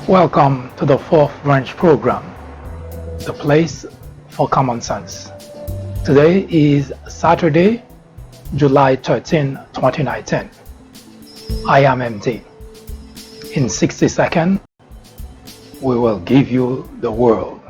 Welcome to the fourth branch program, the place for common sense. Today is Saturday, July 13, 2019. I am MD. In 60 seconds, we will give you the world.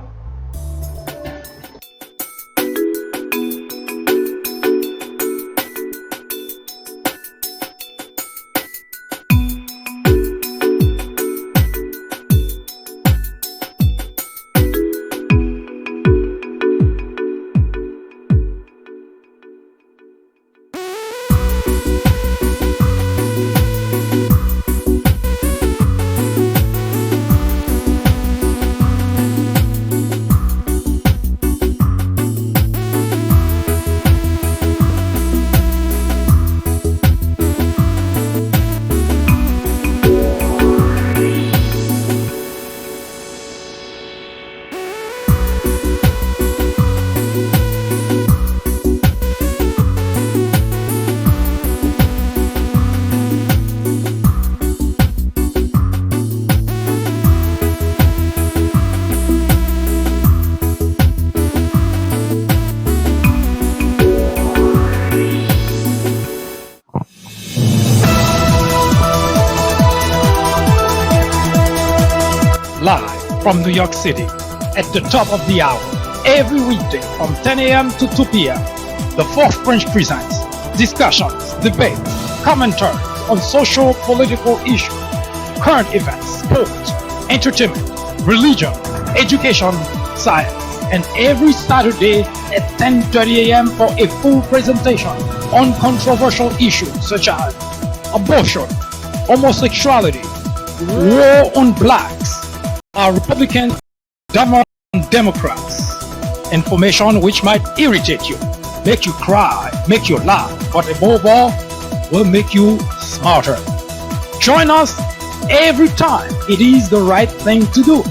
Live from New York City at the top of the hour, every weekday from 10 a.m. to 2 p.m. The fourth branch presents discussions, debates, commentaries on social, political issues, current events, sports, entertainment, religion, education, science, and every Saturday at 10:30 a.m. for a full presentation on controversial issues such as abortion, homosexuality, war on blacks, are Republicans, Democrats. Information which might irritate you, make you cry, make you laugh, but above all, will make you smarter. Join us every time. It is the right thing to do.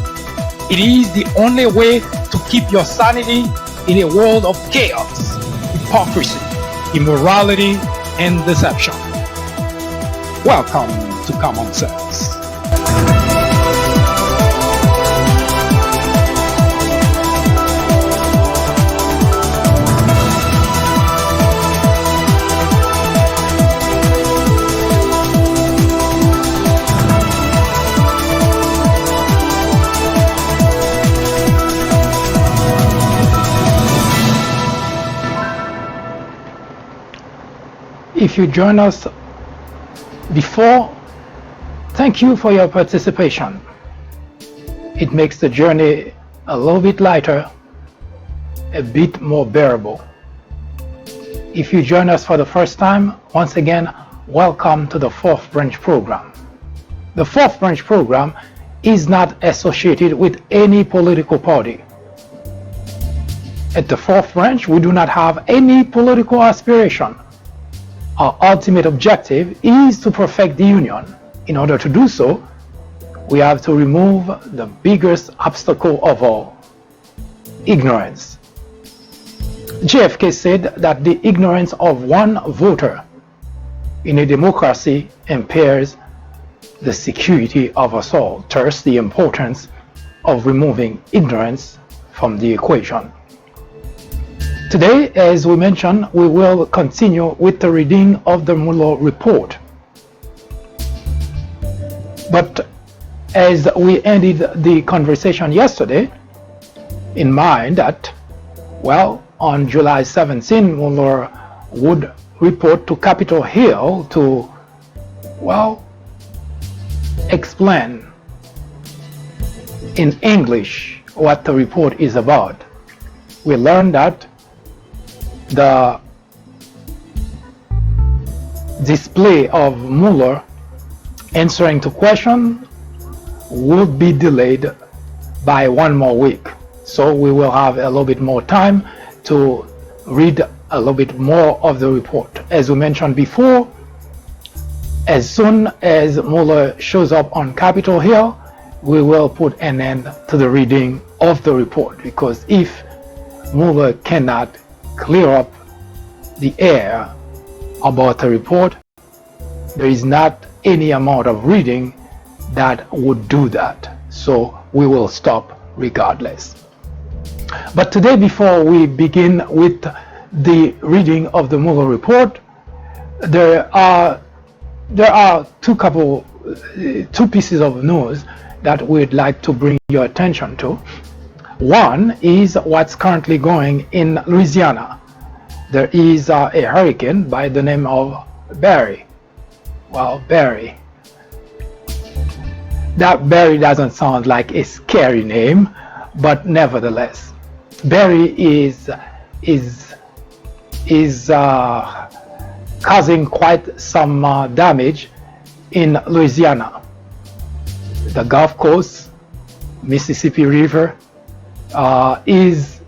It is the only way to keep your sanity in a world of chaos, hypocrisy, immorality, and deception. Welcome to Common Sense. If you join us before, thank you for your participation. It makes the journey a little bit lighter, a bit more bearable. If you join us for the first time, once again, welcome to the fourth branch program. The fourth branch program is not associated with any political party. At the fourth branch, we do not have any political aspiration. Our ultimate objective is to perfect the union. In order to do so, we have to remove the biggest obstacle of all, ignorance. JFK said that the ignorance of one voter in a democracy impairs the security of us all. Thus, the importance of removing ignorance from the equation. Today, as we mentioned, we will continue with the reading of the Mueller report. But as we ended the conversation yesterday, in mind that, well, on July 17, Mueller would report to Capitol Hill to, well, explain in English what the report is about. We learned that the display of Mueller answering to questions would be delayed by one more week. So we will have a little bit more time to read a little bit more of the report. As we mentioned before, as soon as Mueller shows up on Capitol Hill, we will put an end to the reading of the report, because if Mueller cannot clear up the air about the report, there is not any amount of reading that would do that. so we will stop regardless. But today, before we begin with the reading of the Mughal report, there are two pieces of news that we'd like to bring your attention to. One is what's currently going in Louisiana. There is a hurricane by the name of Barry. Well, Barry. That Barry doesn't sound like a scary name, but nevertheless, Barry is causing quite some damage in Louisiana. The Gulf Coast, Mississippi River is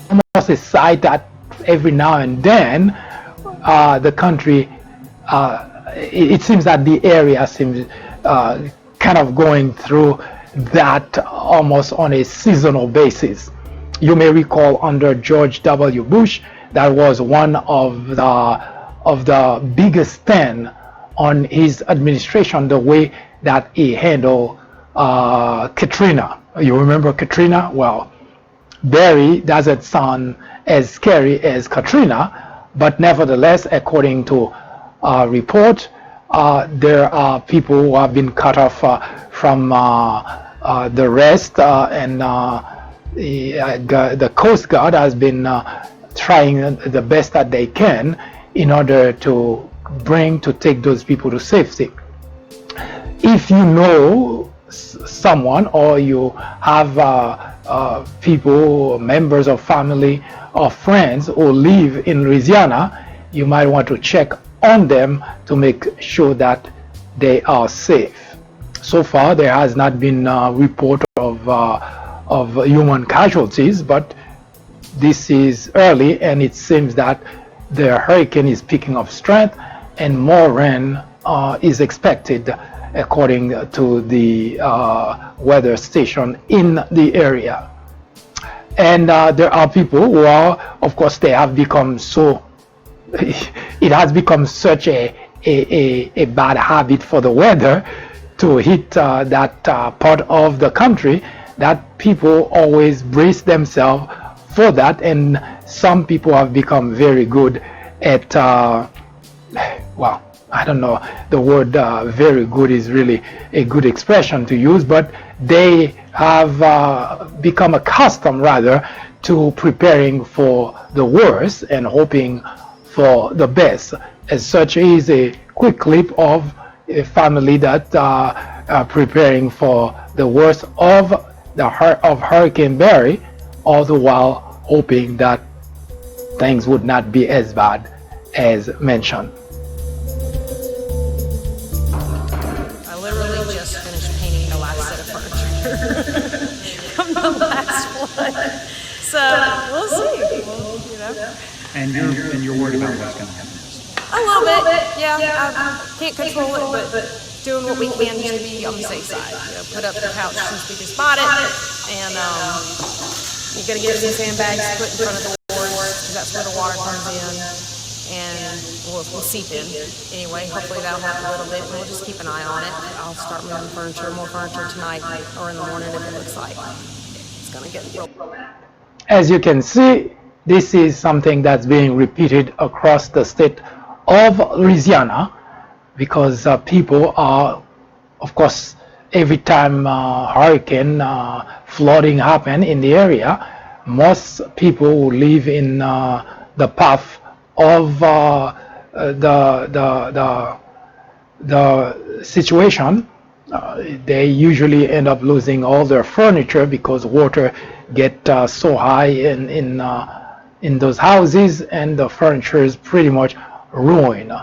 almost a sight that every now and then the country, it seems that the area seems kind of going through that almost on a seasonal basis. You may recall under George W. Bush, that was one of the biggest stand on his administration, the way that he handled Katrina. You remember Katrina? Well, Barry doesn't sound as scary as Katrina, but nevertheless, according to report, there are people who have been cut off from the rest, and the Coast Guard has been trying the best that they can in order to take those people to safety. If you know someone, or you have people, members of family or friends who live in Louisiana, you might want to check on them to make sure that they are safe. So far, there has not been a report of human casualties, but this is early, and it seems that the hurricane is picking up strength, and more rain is expected, according to the weather station in the area. And there are people who are, of course, they have become so, it has become such a bad habit for the weather to hit that part of the country, that people always brace themselves for that. And some people have become very good at, well, I don't know, the word very good is really a good expression to use, but they have become accustomed, rather, to preparing for the worst and hoping for the best. As such is a quick clip of a family that are preparing for the worst of Hurricane Barry, all the while hoping that things would not be as bad as mentioned. I literally just finished painting the last set of furniture from the last one. So we'll see. You know. And you're worried about what's going to happen next? A little bit, yeah. I can't control it, but doing what we can just to be on the safe side. You know, put up the couch since we just bought it, and you're gonna get some sandbags put in front of the doors because that's where the water comes in, and we'll seep in. Anyway, hopefully that'll happen a little bit, and we'll just keep an eye on it. I'll start moving more furniture tonight or in the morning if it looks like it's gonna get real. As you can see, this is something that's being repeated across the state of Louisiana, because people are, of course, every time hurricane flooding happen in the area, most people who live in the path of the situation, they usually end up losing all their furniture because water get so high in those houses, and the furniture is pretty much ruined.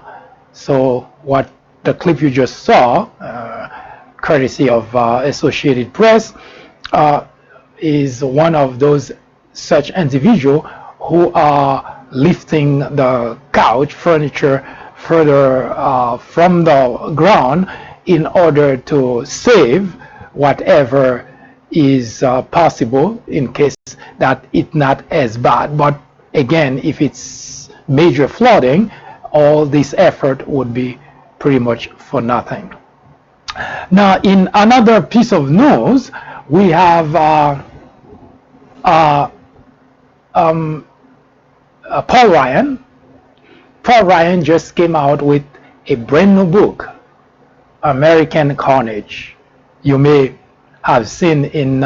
So what the clip you just saw, courtesy of Associated Press, is one of those such individuals who are lifting the couch furniture further from the ground in order to save whatever is possible in case that it's not as bad. But again, if it's major flooding, all this effort would be pretty much for nothing. Now, in another piece of news, we have uh, um, Paul Ryan. Paul Ryan just came out with a brand new book, American Carnage. You may have seen in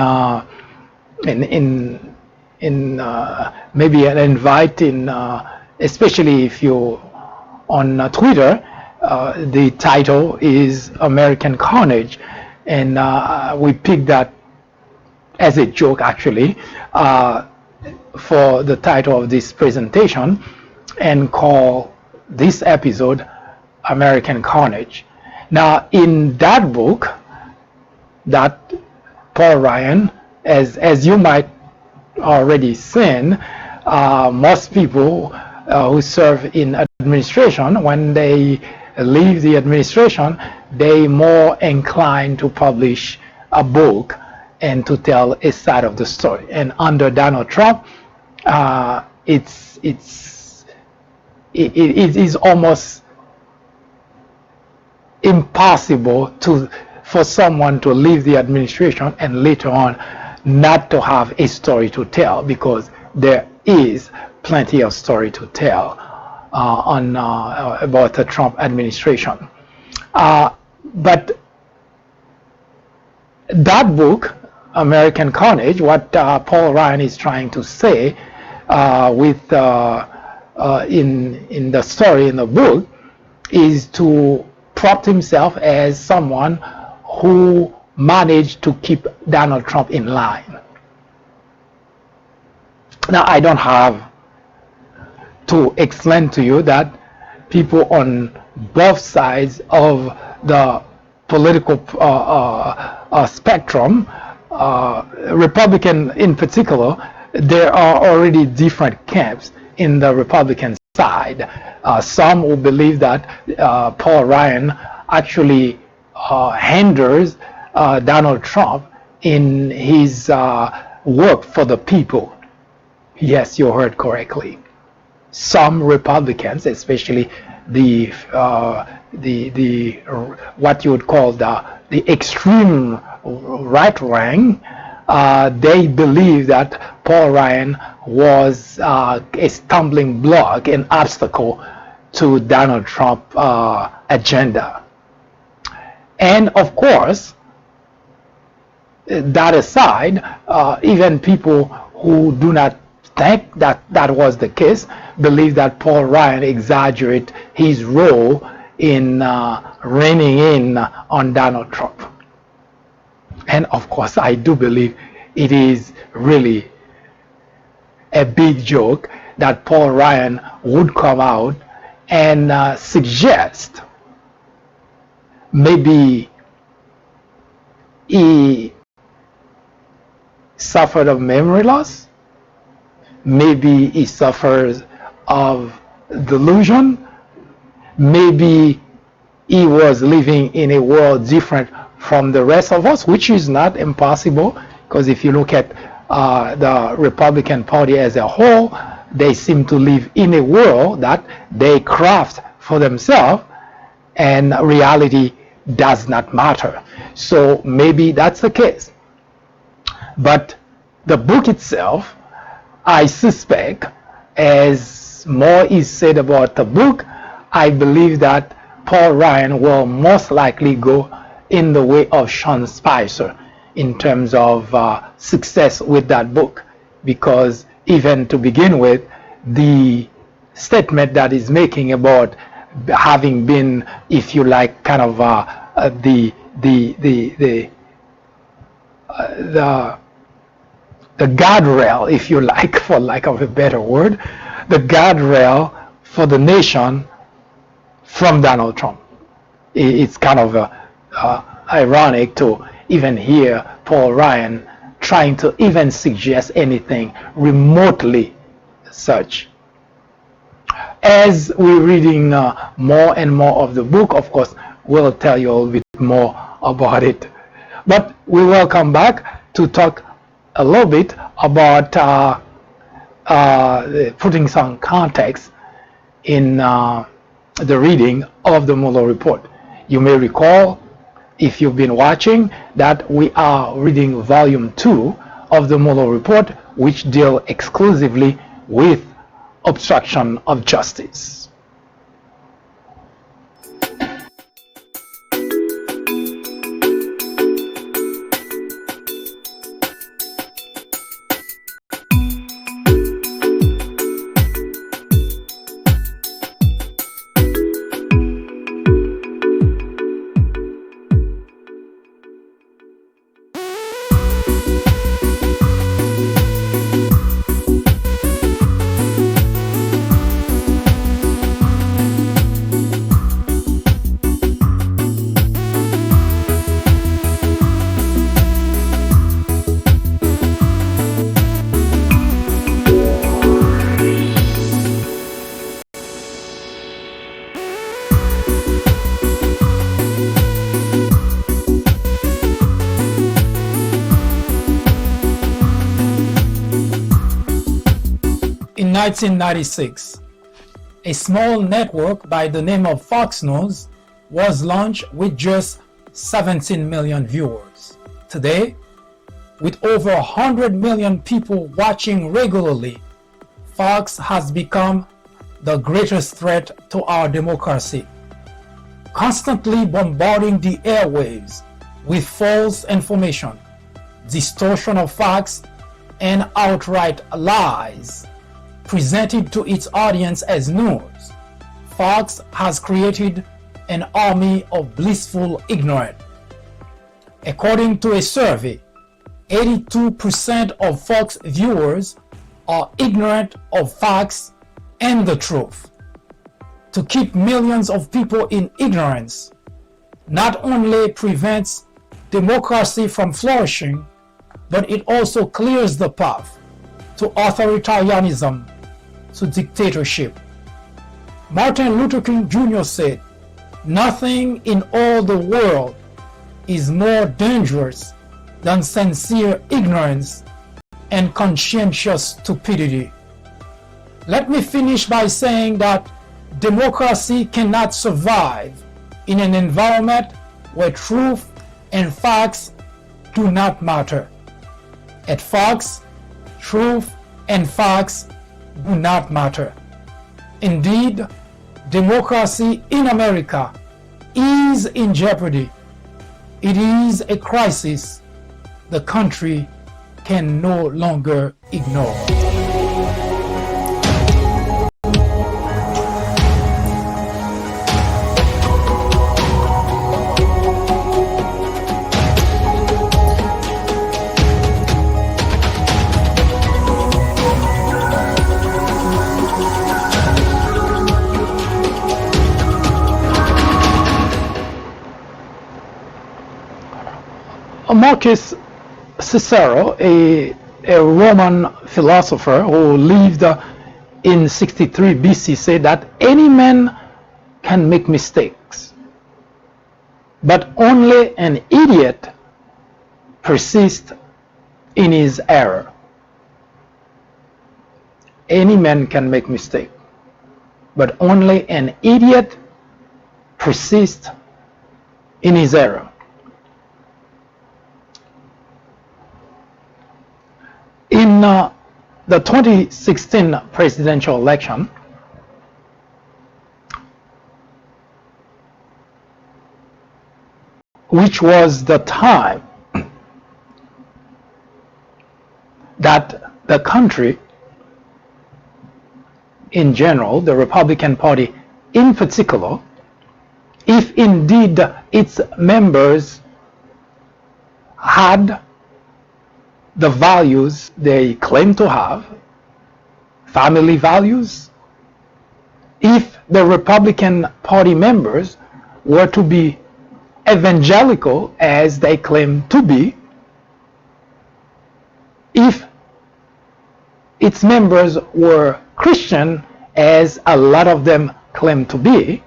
maybe an invite in, especially if you on Twitter. The title is American Carnage, and we picked that as a joke actually for the title of this presentation, and call this episode American Carnage. Now, in that book, that Paul Ryan, as you might already seen, most people who serve in administration, when they leave the administration, they more inclined to publish a book and to tell a side of the story. And under Donald Trump, it is almost impossible for someone to leave the administration and later on not to have a story to tell, because there is plenty of story to tell about the Trump administration. But that book, American Carnage, what Paul Ryan is trying to say in the story in the book, is to prop himself as someone who managed to keep Donald Trump in line. Now, I don't have to explain to you that people on both sides of the political spectrum, Republican in particular, there are already different camps in the Republican side. Some will believe that Paul Ryan actually hinders Donald Trump in his work for the people. Yes, you heard correctly. Some Republicans, especially the what you would call the extreme right wing, they believe that Paul Ryan was a stumbling block, an obstacle to Donald Trump's agenda. And of course, that aside, even people who do not think that that was the case believe that Paul Ryan exaggerated his role in reining in on Donald Trump. And of course, I do believe it is really a big joke that Paul Ryan would come out and suggest maybe he suffered of memory loss, maybe he suffers of delusion, maybe he was living in a world different from the rest of us, which is not impossible, because if you look at the Republican Party as a whole, they seem to live in a world that they craft for themselves, and reality does not matter. So maybe that's the case. But the book itself, I suspect, as more is said about the book, I believe that Paul Ryan will most likely go in the way of Sean Spicer in terms of success with that book, because even to begin with, the statement that he's making about having been, if you like, kind of the guardrail, if you like, for lack of a better word, the guardrail for the nation from Donald Trump. It's kind of ironic to even hear Paul Ryan trying to even suggest anything remotely such. As we're reading more and more of the book, of course, we'll tell you a little bit more about it. But we will come back to talk a little bit about putting some context in the reading of the Mueller report. You may recall if you've been watching, that we are reading volume 2 of the Mueller report, which deal exclusively with obstruction of justice. In 1996, a small network by the name of Fox News was launched with just 17 million viewers. Today, with over 100 million people watching regularly, Fox has become the greatest threat to our democracy, constantly bombarding the airwaves with false information, distortion of facts, and outright lies presented to its audience as news. Fox has created an army of blissful ignorance. According to a survey, 82% of Fox viewers are ignorant of facts and the truth. To keep millions of people in ignorance not only prevents democracy from flourishing, but it also clears the path to authoritarianism, to dictatorship. Martin Luther King Jr. said, "Nothing in all the world is more dangerous than sincere ignorance and conscientious stupidity." Let me finish by saying that democracy cannot survive in an environment where truth and facts do not matter. At Fox, truth and facts do not matter. Indeed, democracy in America is in jeopardy. It is a crisis the country can no longer ignore. Marcus Cicero, a Roman philosopher who lived in 63 BC, said that any man can make mistakes, but only an idiot persists in his error. Any man can make mistakes, but only an idiot persists in his error. In the 2016 presidential election, which was the time that the country in general, the Republican Party in particular, if indeed its members had the values they claim to have, family values, if the Republican Party members were to be evangelical as they claim to be, if its members were Christian as a lot of them claim to be,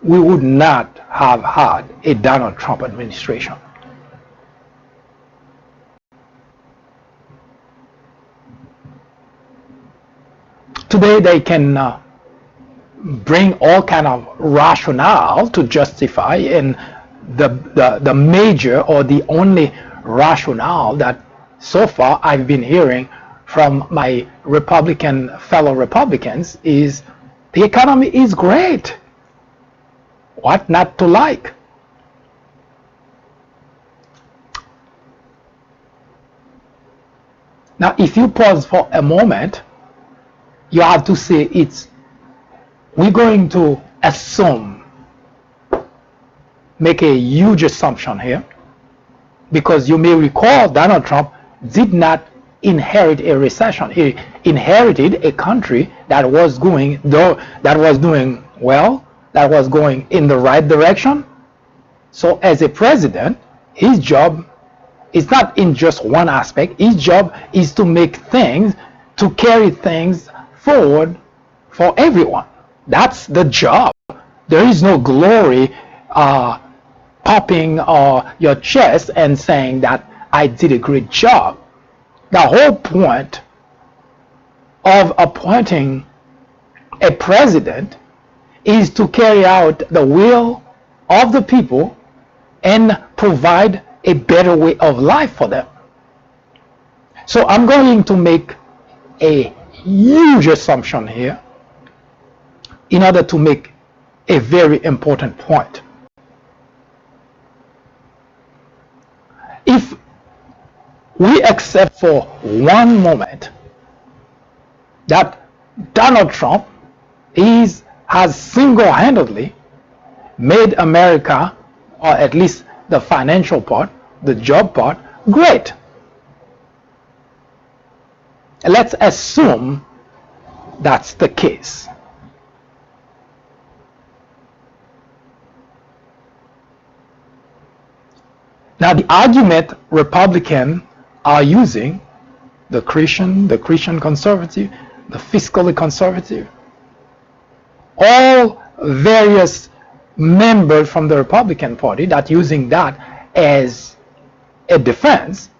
we would not have had a Donald Trump administration. Today they can bring all kind of rationale to justify, and the major or the only rationale that so far I've been hearing from my Republican fellow Republicans is the economy is great. What not to like? Now, if you pause for a moment, you have to say we're going to make a huge assumption here, because you may recall Donald Trump did not inherit a recession. He inherited a country that was doing well, that was going in the right direction. So as a president, his job is not in just one aspect. His job is to carry things forward for everyone. That's the job. There is no glory popping your chest and saying that I did a great job. The whole point of appointing a president is to carry out the will of the people and provide a better way of life for them. So I'm going to make a huge assumption here in order to make a very important point. If we accept for one moment that Donald Trump has single-handedly made America, or at least the financial part, the job part, great. Let's assume that's the case. Now, the argument Republicans are using, the Christian conservative, the fiscally conservative, all various members from the Republican Party that using that as a defense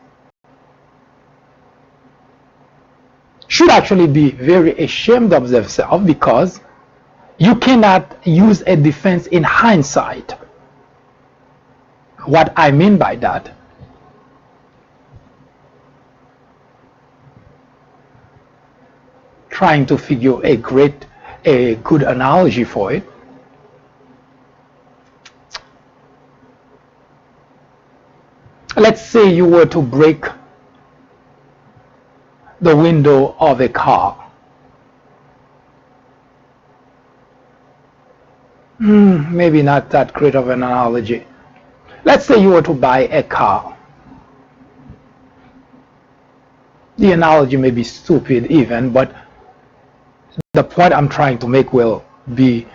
should actually be very ashamed of themselves, because you cannot use a defense in hindsight. What I mean by that, trying to figure a good analogy for it. Let's say you were to break the window of a car. Maybe not that great of an analogy. Let's say you were to buy a car. The analogy may be stupid even, but the point I'm trying to make will be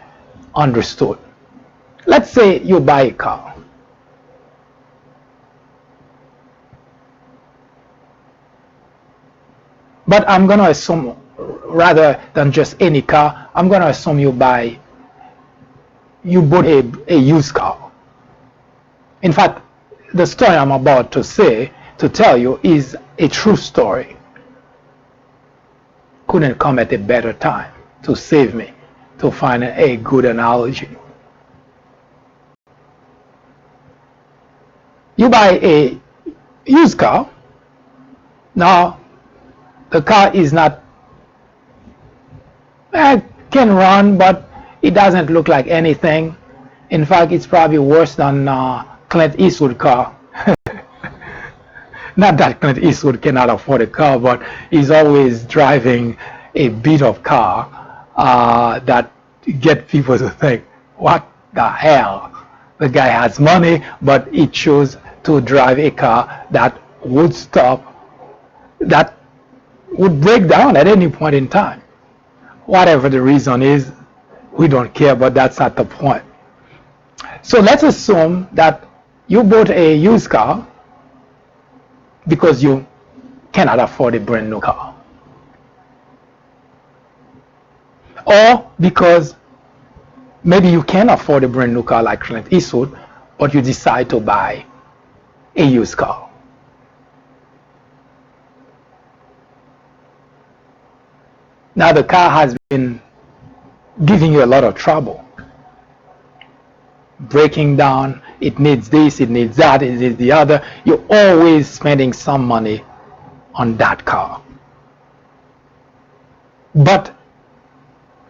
understood. Let's say you buy a car. But I'm going to assume, rather than just any car, I'm going to assume you bought a used car. In fact, the story I'm about to tell you is a true story. Couldn't come at a better time to save me, to find a good analogy. You buy a used car. Now, the car is not, can run, but it doesn't look like anything. In fact, it's probably worse than Clint Eastwood car. Not that Clint Eastwood cannot afford a car, but he's always driving a beat up car that get people to think, what the hell? The guy has money, but he chose to drive a car that would stop, that would break down at any point in time. Whatever the reason is, we don't care, but that's not the point. So let's assume that you bought a used car because you cannot afford a brand new car, or because maybe you can afford a brand new car like Clint Eastwood, but you decide to buy a used car. Now the car has been giving you a lot of trouble. Breaking down, it needs this, it needs that, it needs the other. You're always spending some money on that car. But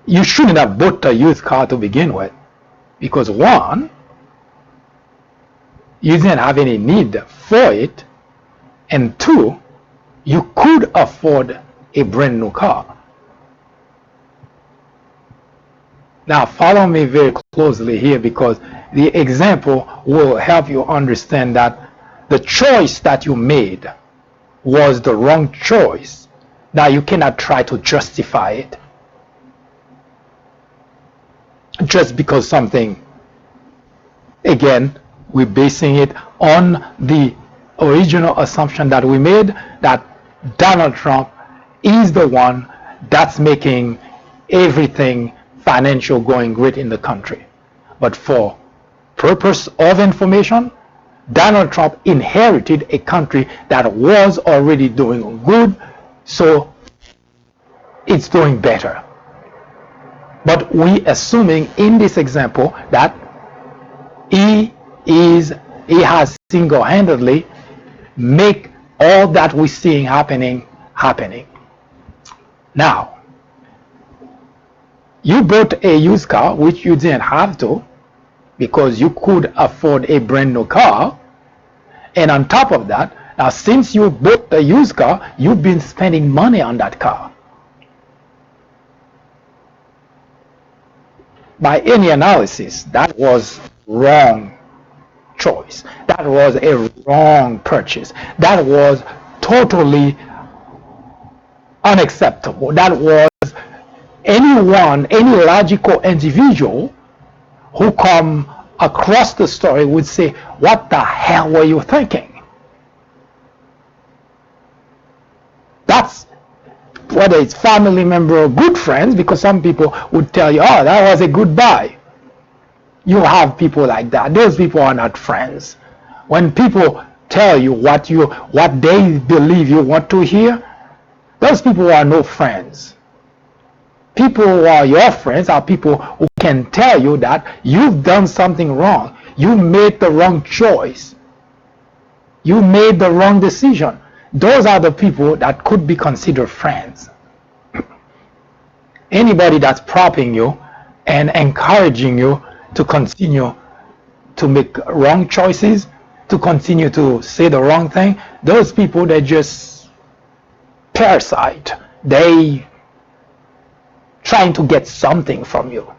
you shouldn't have bought a used car to begin with, because one, you didn't have any need for it, and two, you could afford a brand new car. Now follow me very closely here, because the example will help you understand that the choice that you made was the wrong choice. Now you cannot try to justify it just because something, again, we're basing it on the original assumption that we made, that Donald Trump is the one that's making everything financial going great in the country. But for purpose of information, Donald Trump inherited a country that was already doing good, so it's doing better. But we assuming in this example that he has single-handedly make all that we're seeing happening. Now, you bought a used car, which you didn't have to, because you could afford a brand new car. And on top of that, now since you bought the used car, you've been spending money on that car. By any analysis, that was wrong choice. That was a wrong purchase. That was totally unacceptable. That was anyone, any logical individual who come across the story would say, what the hell were you thinking? That's whether it's family member or good friends, because some people would tell you, oh, that was a good buy. You have people like that. Those people are not friends. When people tell you what they believe you want to hear, those people are no friends. People who are your friends are people who can tell you that you've done something wrong. You made the wrong choice. You made the wrong decision. Those are the people that could be considered friends. Anybody that's propping you and encouraging you to continue to make wrong choices, to continue to say the wrong thing, those people, they're just parasite. They trying to get something from you.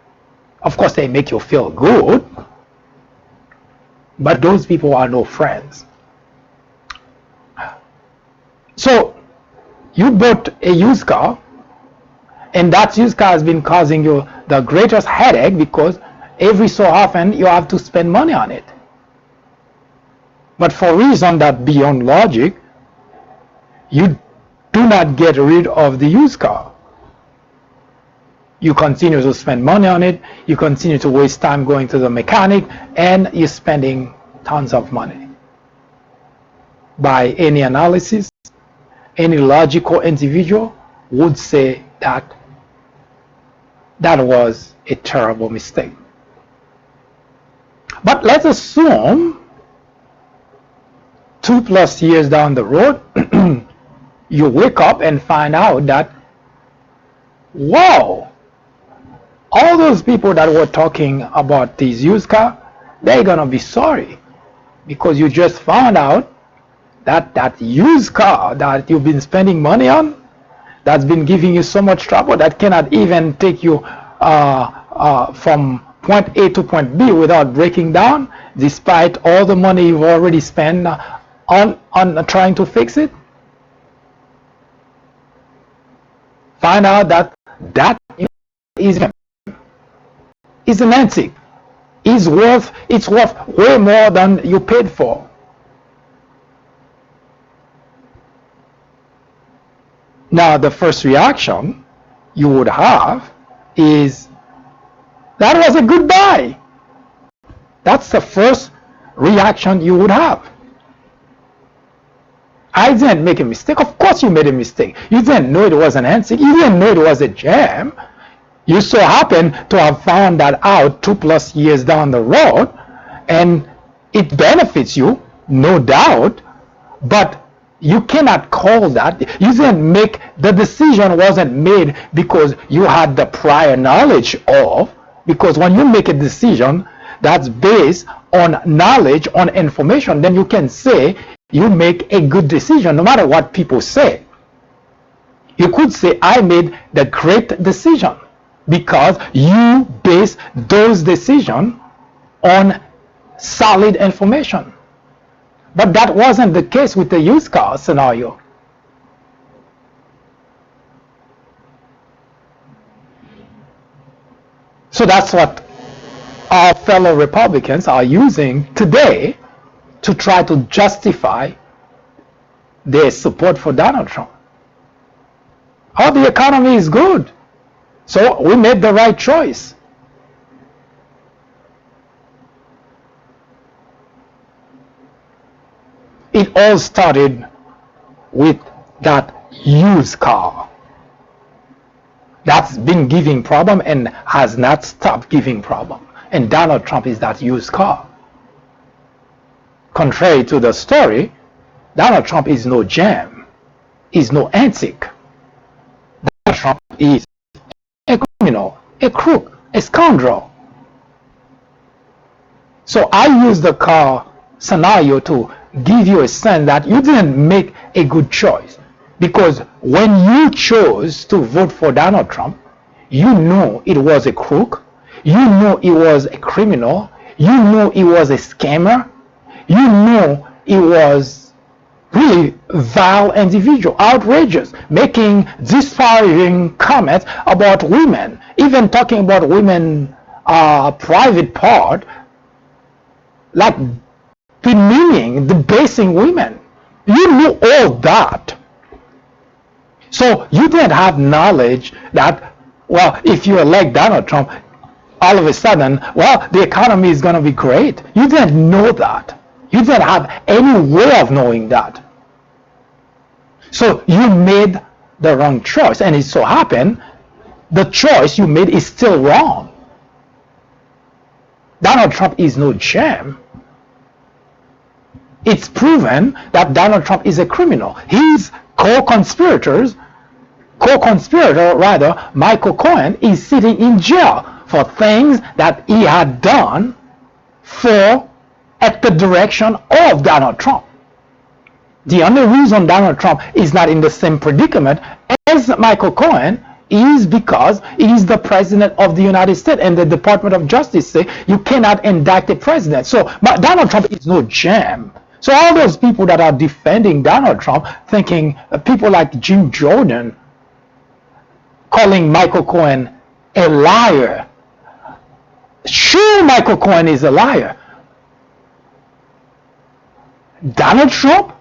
Of course, they make you feel good, but those people are no friends. So you bought a used car, and that used car has been causing you the greatest headache, because every so often you have to spend money on it. But for reasons that beyond logic, you do not get rid of the used car. You continue to spend money on it, you continue to waste time going to the mechanic, and you're spending tons of money. By any analysis, any logical individual would say that that was a terrible mistake. But let's assume 2+ years down the road, you wake up and find out that, wow, all those people that were talking about these used cars, they're gonna be sorry, because you just found out that that used car that you've been spending money on, that's been giving you so much trouble, that cannot even take you from point A to point B without breaking down, despite all the money you've already spent on trying to fix it. Find out that that is an antique. It's worth way more than you paid for. Now, the first reaction you would have is, that was a good buy. That's the first reaction you would have. I didn't make a mistake. Of course you made a mistake. You didn't know it was an antique. You didn't know it was a gem. You so happen to have found that out 2+ years down the road, and it benefits you, no doubt, but you cannot call that. You didn't make the decision, wasn't made because you had the prior knowledge of, because when you make a decision that's based on knowledge, on information, then you can say you make a good decision no matter what people say. You could say I made the great decision because you base those decisions on solid information. But that wasn't the case with the used car scenario. So that's what our fellow Republicans are using today to try to justify their support for Donald Trump. Oh, the economy is good, so we made the right choice. It all started with that used car that's been giving problem and has not stopped giving problem. And Donald Trump is that used car. Contrary to the story, Donald Trump is no gem, is no antique. Donald Trump is a criminal, a crook, a scoundrel. So I use the car scenario to give you a sense that you didn't make a good choice, because when you chose to vote for Donald Trump, you know it was a crook, you know it was a criminal, you know it was a scammer, you know it was really vile individual, outrageous, making disparaging comments about women, even talking about women private part, like demeaning, debasing women. You knew all that. So you didn't have knowledge that, well, if you elect Donald Trump, all of a sudden, well, the economy is going to be great. You didn't know that. You didn't have any way of knowing that. So you made the wrong choice, and it so happened the choice you made is still wrong. Donald Trump is no gem. It's proven that Donald Trump is a criminal. His co-conspirator, Michael Cohen, is sitting in jail for things that he had done at the direction of Donald Trump. The only reason Donald Trump is not in the same predicament as Michael Cohen is because he is the president of the United States, and the Department of Justice say you cannot indict the president. So Donald Trump is no gem. So all those people that are defending Donald Trump, thinking people like Jim Jordan, calling Michael Cohen a liar. Sure, Michael Cohen is a liar. Donald Trump,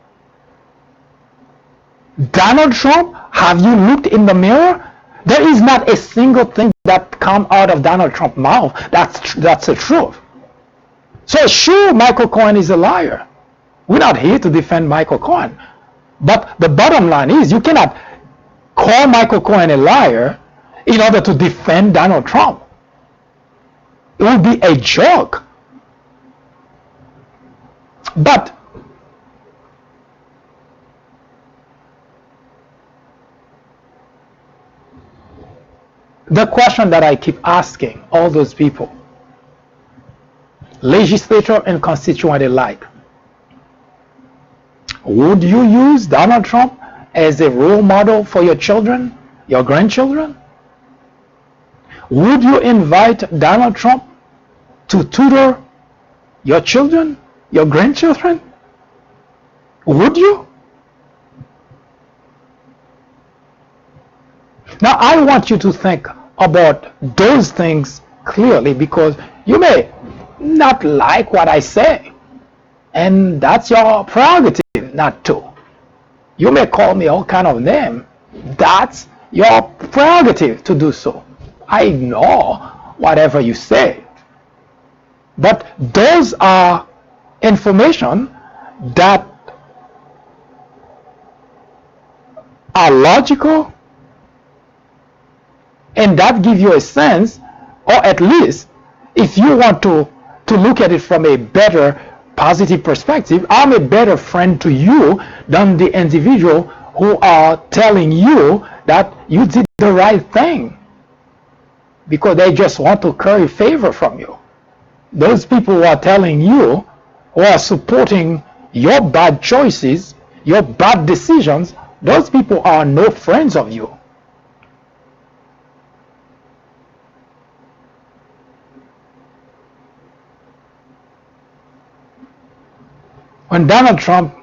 have you looked in the mirror? There is not a single thing that come out of Donald Trump's mouth that's the truth. So sure, Michael Cohen is a liar. We're not here to defend Michael Cohen. But the bottom line is you cannot call Michael Cohen a liar in order to defend Donald Trump. It would be a joke. But the question that I keep asking all those people, legislator and constituent alike, would you use Donald Trump as a role model for your children, your grandchildren? Would you invite Donald Trump to tutor your children, your grandchildren? Would you? Now I want you to think about those things clearly, because you may not like what I say, and that's your prerogative not to. You may call me all kind of name. That's your prerogative to do so. I ignore whatever you say. But those are information that are logical, And that gives you a sense, or at least if you want to look at it from a better positive perspective, I'm a better friend to you than the individual who are telling you that you did the right thing because they just want to curry favor from you. Those people who are telling you, who are supporting your bad choices, your bad decisions, those people are no friends of you. When Donald Trump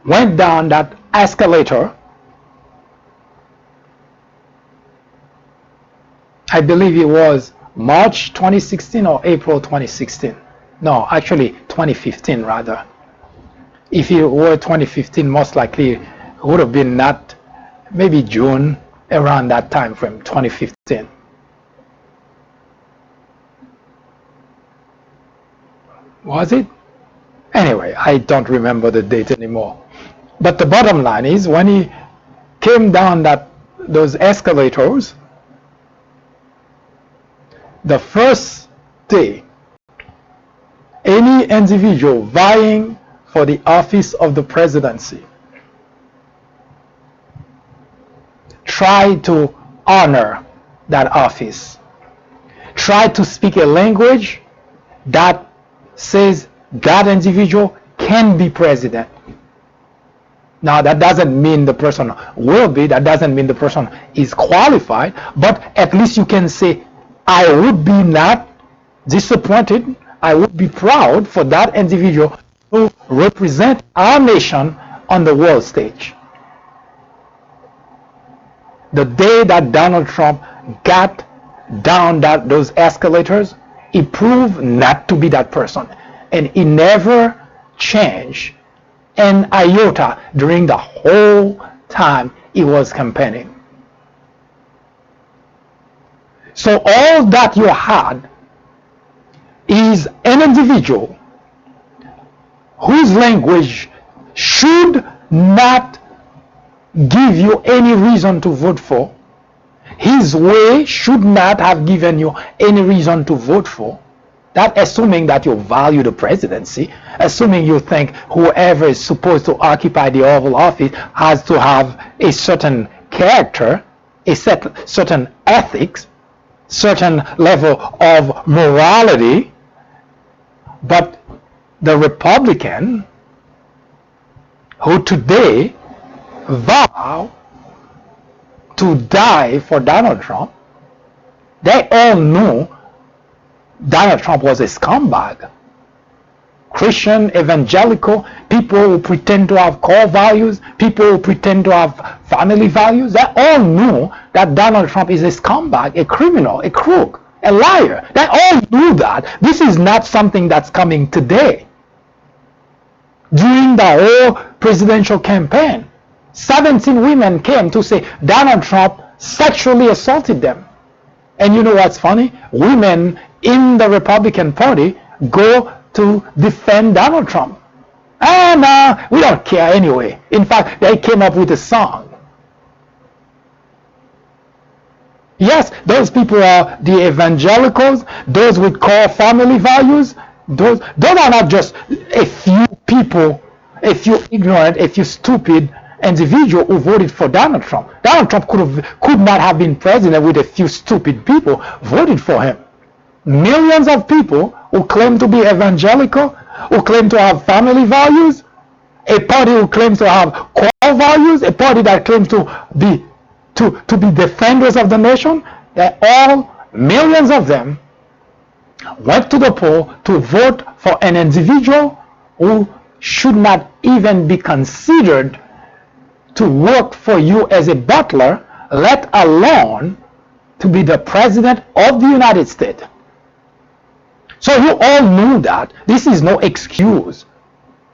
went down that escalator, I believe it was March 2016 or April 2016. No, actually 2015 rather. If it were 2015, most likely it would have been not maybe June, around that time frame, 2015. Was it? Anyway, I don't remember the date anymore. But the bottom line is, when he came down those escalators, the first day, any individual vying for the office of the presidency try to honor that office, try to speak a language that says that individual can be president. Now, that doesn't mean the person will be, that doesn't mean the person is qualified, but at least you can say, I would be not disappointed, I would be proud for that individual to represent our nation on the world stage. The day that Donald Trump got down those escalators, he proved not to be that person. And he never changed an iota during the whole time he was campaigning. So all that you had is an individual whose language should not give you any reason to vote for. His way should not have given you any reason to vote for. That assuming that you value the presidency, assuming you think whoever is supposed to occupy the Oval Office has to have a certain character, a certain ethics, certain level of morality. But the Republican who today vow to die for Donald Trump, they all knew Donald Trump was a scumbag. Christian, evangelical, people who pretend to have core values, people who pretend to have family values, they all knew that Donald Trump is a scumbag, a criminal, a crook, a liar. They all knew that. This is not something that's coming today. During the whole presidential campaign, 17 women came to say Donald Trump sexually assaulted them. And you know what's funny? Women in the Republican Party go to defend Donald Trump. No, we don't care anyway. In fact, they came up with a song. Yes, those people are the evangelicals, those with core family values. Those are not just a few people, a few ignorant, a few stupid individual who voted for Donald Trump. Donald Trump could not have been president with a few stupid people voted for him. Millions of people who claim to be evangelical, who claim to have family values, a party who claims to have core values, a party that claims to be defenders of the nation, that all millions of them went to the poll to vote for an individual who should not even be considered to work for you as a butler, let alone to be the president of the United States. So you all knew that. This is no excuse.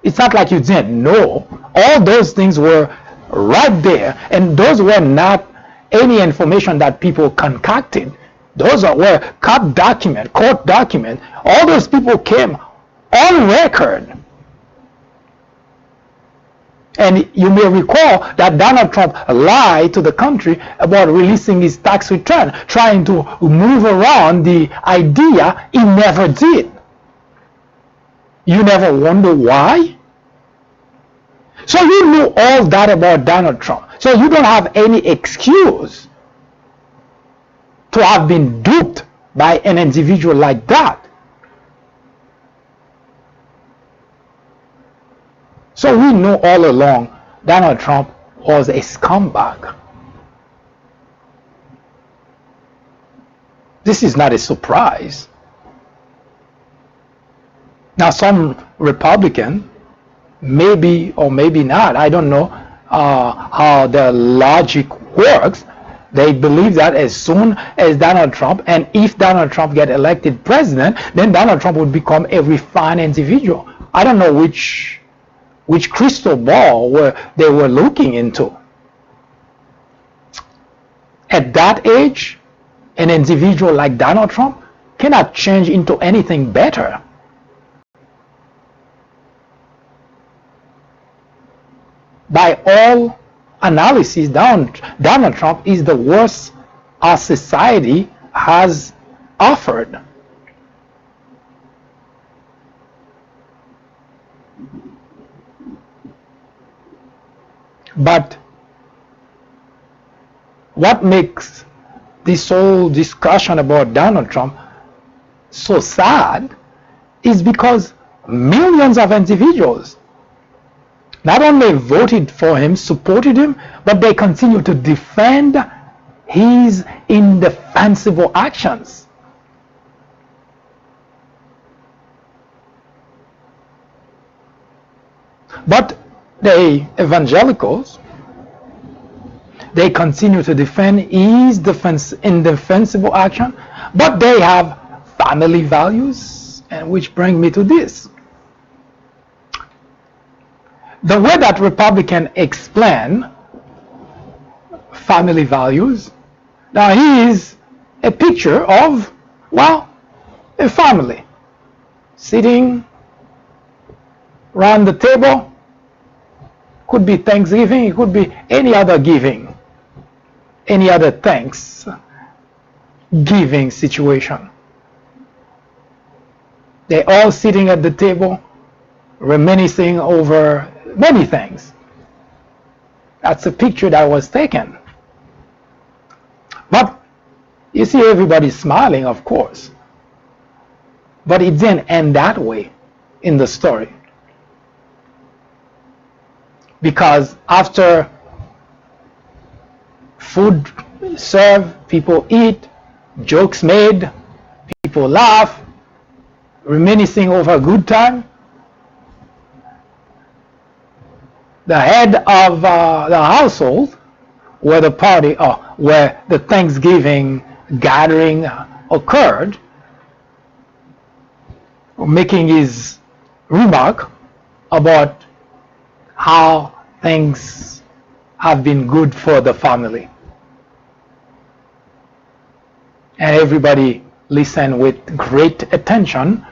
It's not like you didn't know. All those things were right there, and those were not any information that people concocted. Those were court document. All those people came on record And you may recall that Donald Trump lied to the country about releasing his tax return, trying to move around the idea he never did. You never wonder why? So you know all that about Donald Trump. So you don't have any excuse to have been duped by an individual like that. So we know all along Donald Trump was a scumbag. This is not a surprise. Now some Republican, maybe or maybe not, I don't know how the logic works, they believe that as soon as Donald Trump, and if Donald Trump get elected president, then Donald Trump would become a refined individual. I don't know which crystal ball they were looking into. At that age, an individual like Donald Trump cannot change into anything better. By all analysis, Donald Trump is the worst our society has offered. But what makes this whole discussion about Donald Trump so sad is because millions of individuals not only voted for him, supported him, but they continue to defend his indefensible actions. But the evangelicals, they continue to defend his indefensible action, but they have family values, and which bring me to this. The way that Republicans explain family values, now here is a picture of, well, a family sitting around the table. Could be Thanksgiving, it could be any other giving, any other Thanksgiving situation. They're all sitting at the table, reminiscing over many things. That's a picture that was taken. But you see everybody smiling, of course. But it didn't end that way in the story. Because after food served, people eat, jokes made, people laugh, reminiscing over a good time, the head of the household where the party or where the Thanksgiving gathering occurred, making his remark about how things have been good for the family. And everybody listened with great attention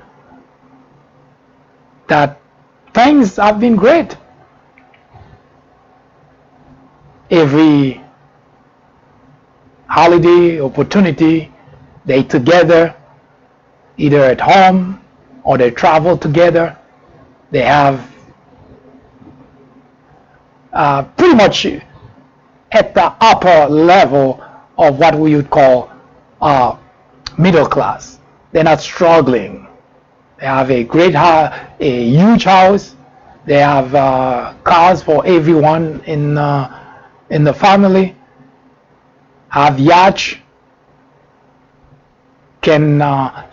that things have been great. Every holiday opportunity, they together, either at home or they travel together. They have pretty much at the upper level of what we would call middle class. They're not struggling. They have a huge house. They have cars for everyone in the family. Have yachts. Can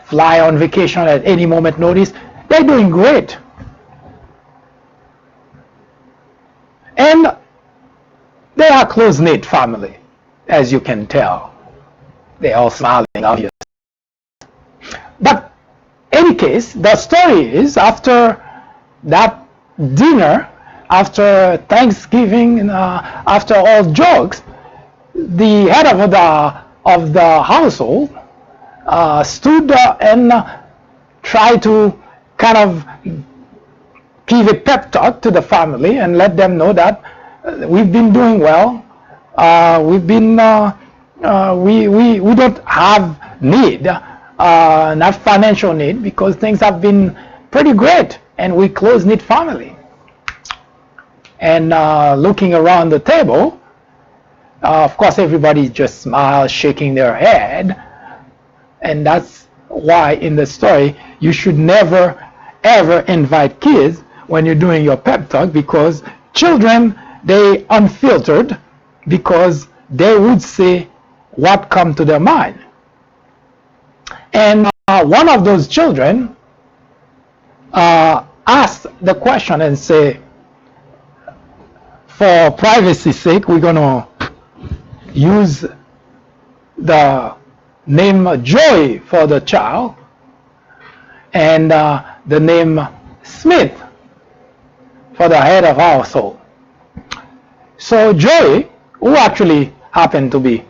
fly on vacation at any moment notice. They're doing great. And they are a close-knit family, as you can tell. They're all smiling, obviously. But in any case, the story is after that dinner, after Thanksgiving, after all jokes, the head of the household stood and tried to kind of give a pep talk to the family and let them know that we've been doing well. We don't have need, not financial need, because things have been pretty great, and we close knit family. And looking around the table, of course, everybody just smiles, shaking their head, and that's why in the story you should never ever invite kids when you're doing your pep talk, because children, they unfiltered, because they would say what come to their mind. And one of those children asked the question and say, for privacy's sake, we're going to use the name Joy for the child and the name Smith for the head of household. So Joy, who actually happened to be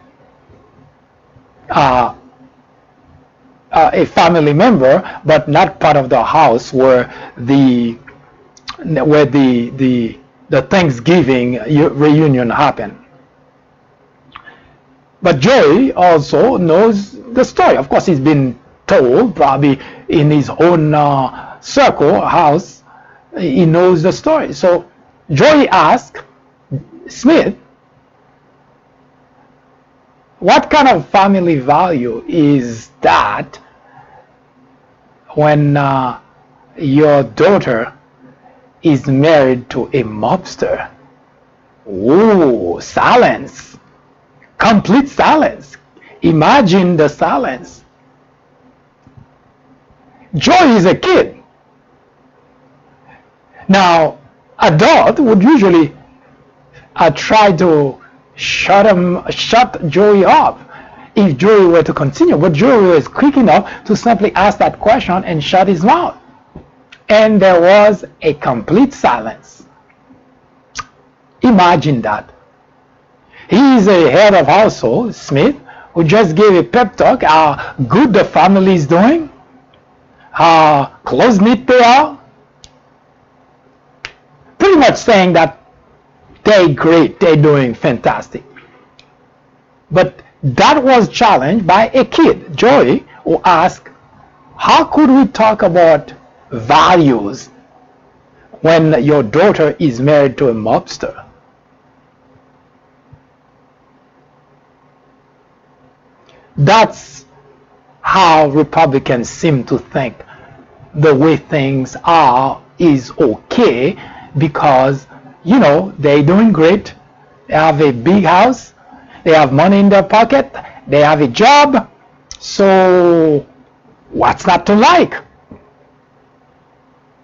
a family member, but not part of the house where the Thanksgiving reunion happened. But Joey also knows the story. Of course, he's been told, probably in his own circle, house, he knows the story. So Joey asked Smith, what kind of family value is that when your daughter is married to a mobster? Ooh, silence. Complete silence. Imagine the silence. Joy is a kid. Now, adult would usually try to shut Joey up if Joey were to continue, but Joey was quick enough to simply ask that question and shut his mouth. And there was a complete silence. Imagine that. He is a head of household, Smith, who just gave a pep talk how good the family is doing, how close-knit they are, pretty much saying that they're great, they're doing fantastic. But that was challenged by a kid, Joey, who asked, how could we talk about values when your daughter is married to a mobster? That's how Republicans seem to think the way things are is okay, because, you know, they're doing great. They have a big house, they have money in their pocket, they have a job, so what's not to like?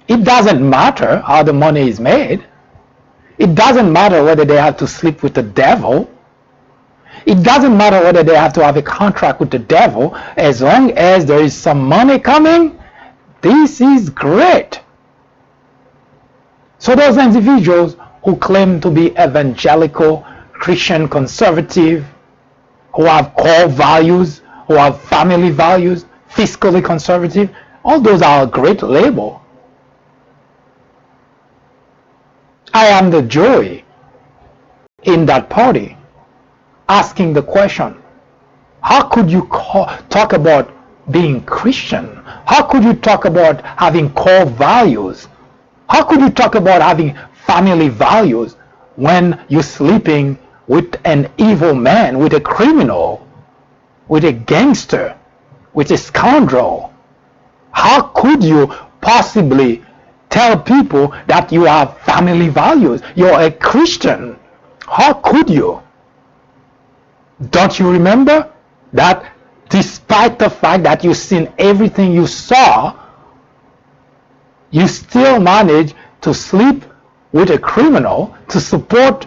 It doesn't matter how the money is made. It doesn't matter whether they have to sleep with the devil. It doesn't matter whether they have to have a contract with the devil. As long as there is some money coming, this is great. So those individuals who claim to be evangelical, Christian conservative, who have core values, who have family values, fiscally conservative, all those are a great label. I am the Joy in that party, asking the question, how could you talk about being Christian? How could you talk about having core values? How could you talk about having family values when you're sleeping with an evil man, with a criminal, with a gangster, with a scoundrel? How could you possibly tell people that you have family values? You're a Christian. How could you? Don't you remember that despite the fact that you've seen everything you saw, you still managed to sleep with a criminal to support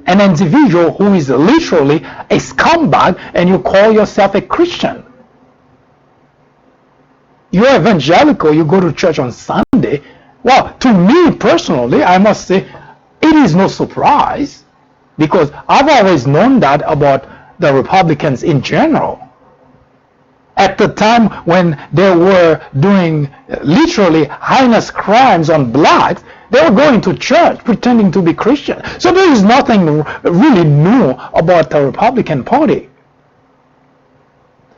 an individual who is literally a scumbag, and you call yourself a Christian? You're evangelical, you go to church on Sunday. Well, to me personally, I must say, it is no surprise, because I've always known that about the Republicans in general. At the time when they were doing literally heinous crimes on blacks, they were going to church pretending to be Christian. So there is nothing really new about the Republican Party.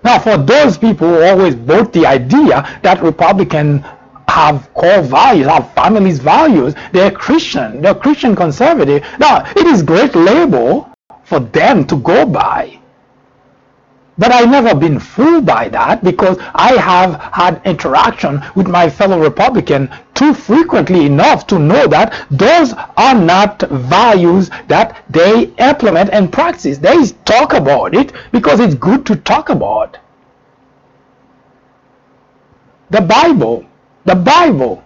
Now, for those people who always bought the idea that Republicans have core values, have families' values, they're Christian conservative. Now, it is great label for them to go by. But I've never been fooled by that, because I have had interaction with my fellow Republican too frequently enough to know that those are not values that they implement and practice. They talk about it because it's good to talk about. The Bible, the Bible,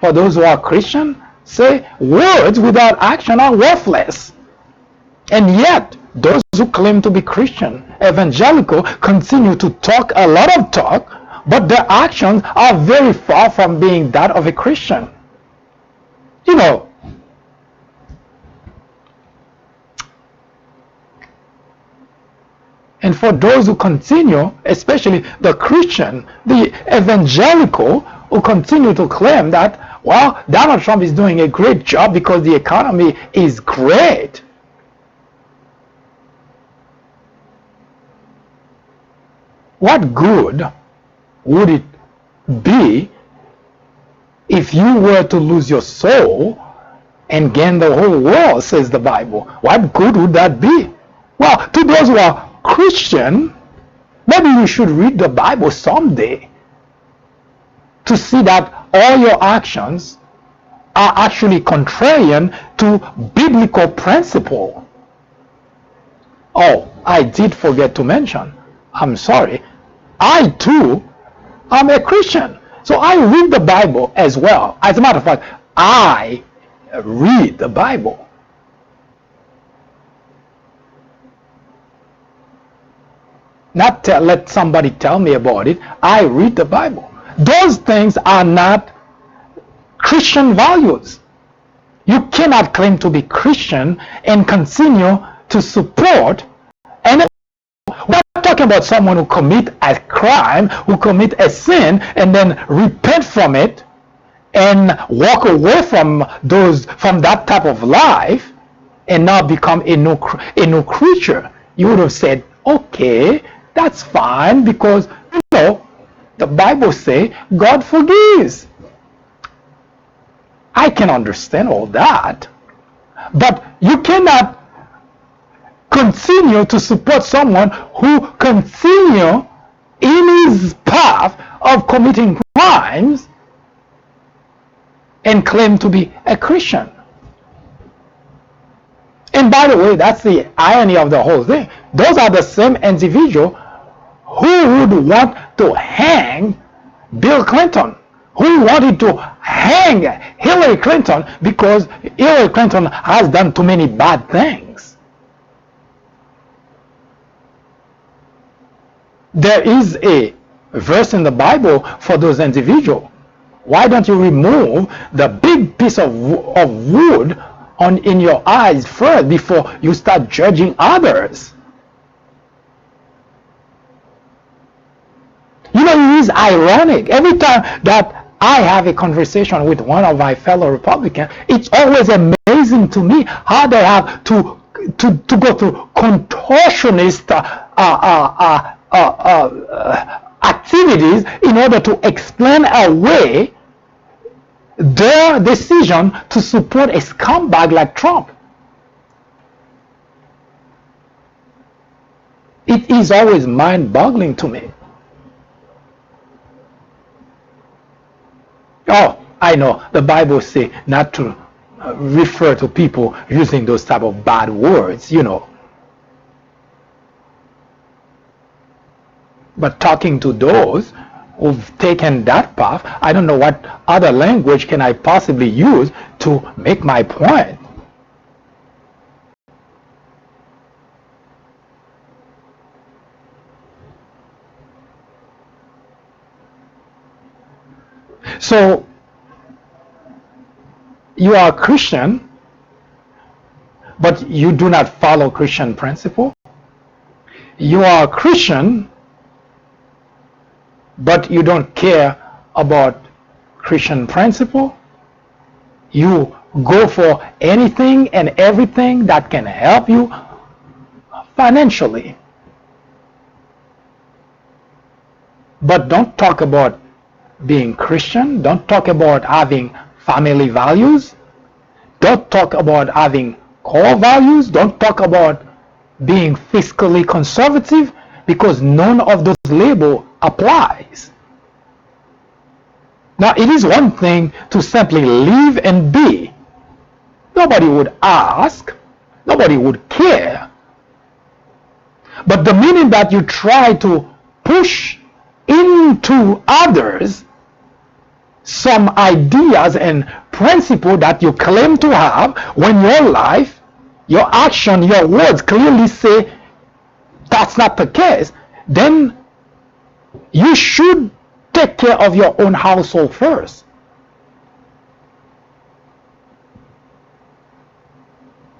for those who are Christian, say words without action are worthless. And yet, those who claim to be Christian, evangelical, continue to talk a lot of talk, but their actions are very far from being that of a Christian. And for those who continue, especially the Christian, the evangelical, who continue to claim that, well, Donald Trump is doing a great job because the economy is great. What good would it be if you were to lose your soul and gain the whole world, says the Bible? What good would that be? Well, to those who are Christian, maybe you should read the Bible someday to see that all your actions are actually contrarian to biblical principle. Oh, I did forget to mention, I'm sorry, I too am a Christian. So I read the Bible as well. As a matter of fact, I read the Bible. Not let somebody tell me about it. I read the Bible. Those things are not Christian values. You cannot claim to be Christian and continue to support. And we're not talking about someone who commit a crime, who commit a sin, and then repent from it and walk away from that type of life and now become a new creature. You would have said, okay, that's fine, because the Bible says God forgives. I can understand all that, but you cannot continue to support someone who continue in his path of committing crimes and claim to be a Christian. And by the way, that's the irony of the whole thing. Those are the same individuals who would want to hang Bill Clinton, who wanted to hang Hillary Clinton because Hillary Clinton has done too many bad things. There is a verse in the Bible for those individuals. Why don't you remove the big piece of wood in your eyes first before you start judging others? It is ironic. Every time that I have a conversation with one of my fellow Republicans, it's always amazing to me how they have to go through contortionist activities in order to explain away their decision to support a scumbag like Trump. It is always mind-boggling to me. Oh, I know the Bible says not to refer to people using those type of bad words, But talking to those who've taken that path, I don't know what other language can I possibly use to make my point. So you are a Christian, but you do not follow Christian principle. you are a Christian, but you don't care about Christian principle. You go for anything and everything that can help you financially. But don't talk about being Christian. Don't talk about having family values. Don't talk about having core values. Don't talk about being fiscally conservative, because none of those labels applies. Now, it is one thing to simply live and be. Nobody would ask. Nobody would care. But the minute that you try to push into others some ideas and principles that you claim to have, when your life, your action, your words clearly say that's not the case, then you should take care of your own household first.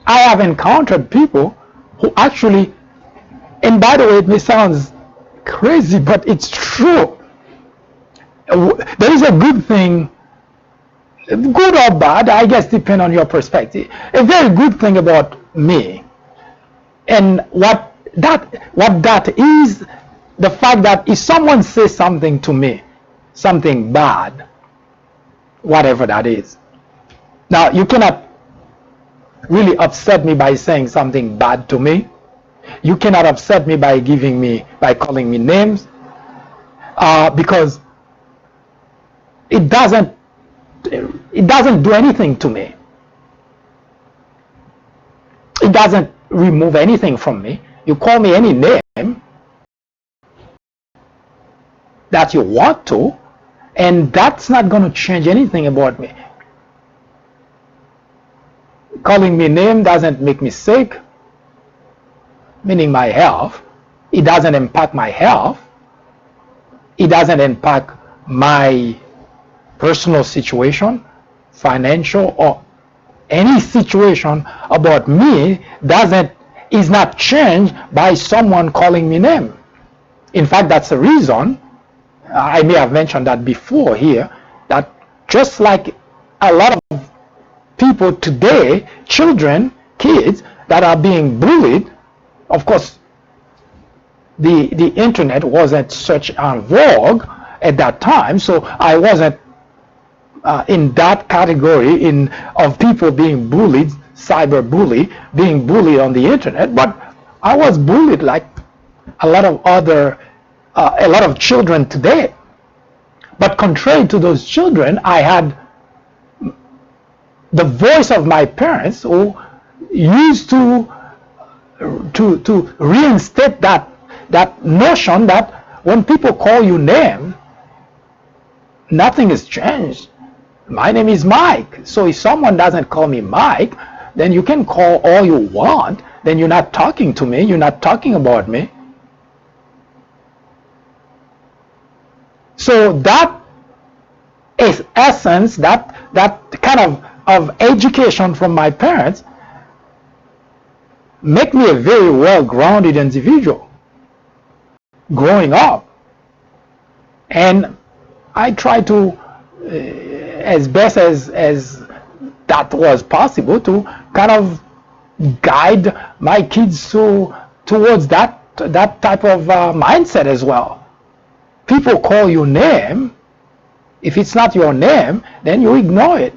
I have encountered people who actually, and by the way, it may sound crazy, but it's true. There is a good thing, good or bad, I guess, depend on your perspective. A very good thing about me, and what that is, the fact that if someone says something to me, something bad, whatever that is, now you cannot really upset me by saying something bad to me. You cannot upset me by calling me names, because it doesn't do anything to me. It doesn't remove anything from me. You call me any name that you want to, and that's not going to change anything about me. Calling me name doesn't make me sick, meaning my health. It doesn't impact my health. It doesn't impact my personal situation, financial, or any situation about me is not changed by someone calling me name. In fact, that's the reason, I may have mentioned that before here, that just like a lot of people today, children, kids that are being bullied, of course, the internet wasn't such en vogue at that time, so I wasn't in that category of people being bullied, cyberbully, being bullied on the internet. But I was bullied like a lot of children today. But contrary to those children, I had the voice of my parents, who used to reinstate that notion that when people call you name, nothing has changed. My name is Mike. So if someone doesn't call me Mike, then you can call all you want. Then you're not talking to me. You're not talking about me. So that is essence, that kind of education from my parents make me a very well-grounded individual growing up. And I try to, as best as that was possible, to kind of guide my kids towards that type of mindset as well. People call you name. If it's not your name, then you ignore it.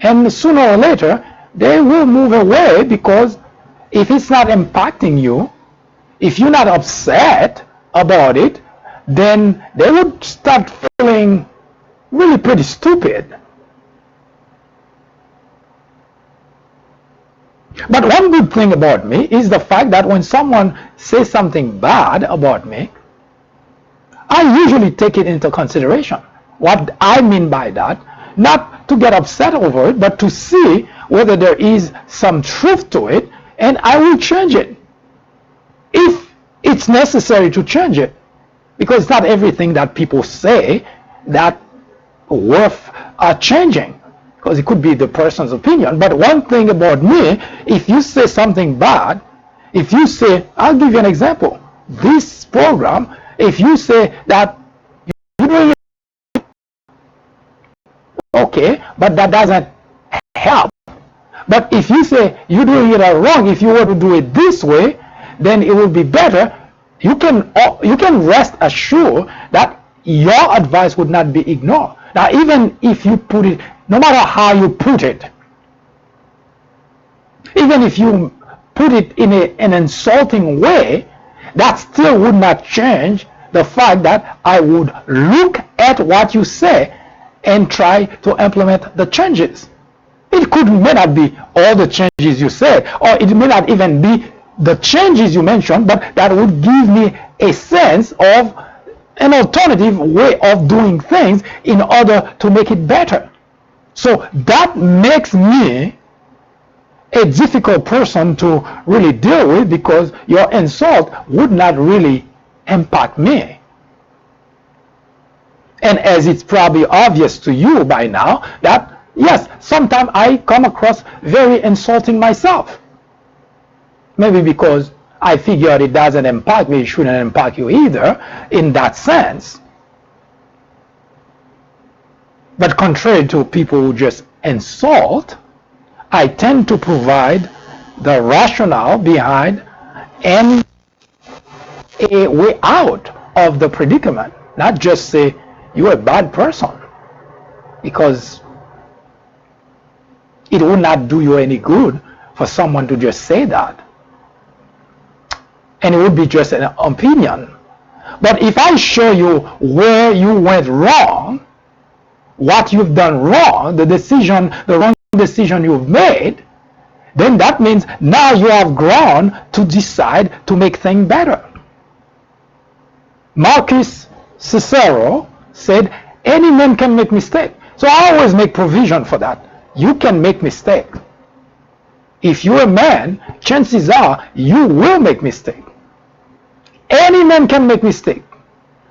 And sooner or later, they will move away, because if it's not impacting you, if you're not upset about it, then they would start feeling really pretty stupid. But one good thing about me is the fact that when someone says something bad about me, I usually take it into consideration. What I mean by that, not to get upset over it, but to see whether there is some truth to it, and I will change it if it's necessary to change it. Because not everything that people say that worth changing, because it could be the person's opinion. But one thing about me, if you say something bad If you say, I'll give you an example. This program, if you say that you're doing it okay, but that doesn't help. But if you say you're doing it wrong, if you were to do it this way, then it will be better. You can rest assured that your advice would not be ignored. Now, even if you put it, no matter how you put it, even if you put it in an insulting way, that still would not change the fact that I would look at what you say and try to implement the changes. It may not be all the changes you said, or it may not even be the changes you mentioned, but that would give me a sense of an alternative way of doing things in order to make it better. So that makes me a difficult person to really deal with, because your insult would not really impact me. And as it's probably obvious to you by now, that yes, sometimes I come across very insulting myself. Maybe because I figured it doesn't impact me, it shouldn't impact you either in that sense. But contrary to people who just insult, I tend to provide the rationale behind and a way out of the predicament. Not just say you're a bad person, because it would not do you any good for someone to just say that. And it would be just an opinion. But if I show you where you went wrong, what you've done wrong, the wrong decision you've made, then that means now you have ground to decide to make things better. Marcus Cicero said, any man can make mistake. So I always make provision for that. You can make mistake. If you're a man, chances are you will make mistake. Any man can make mistake,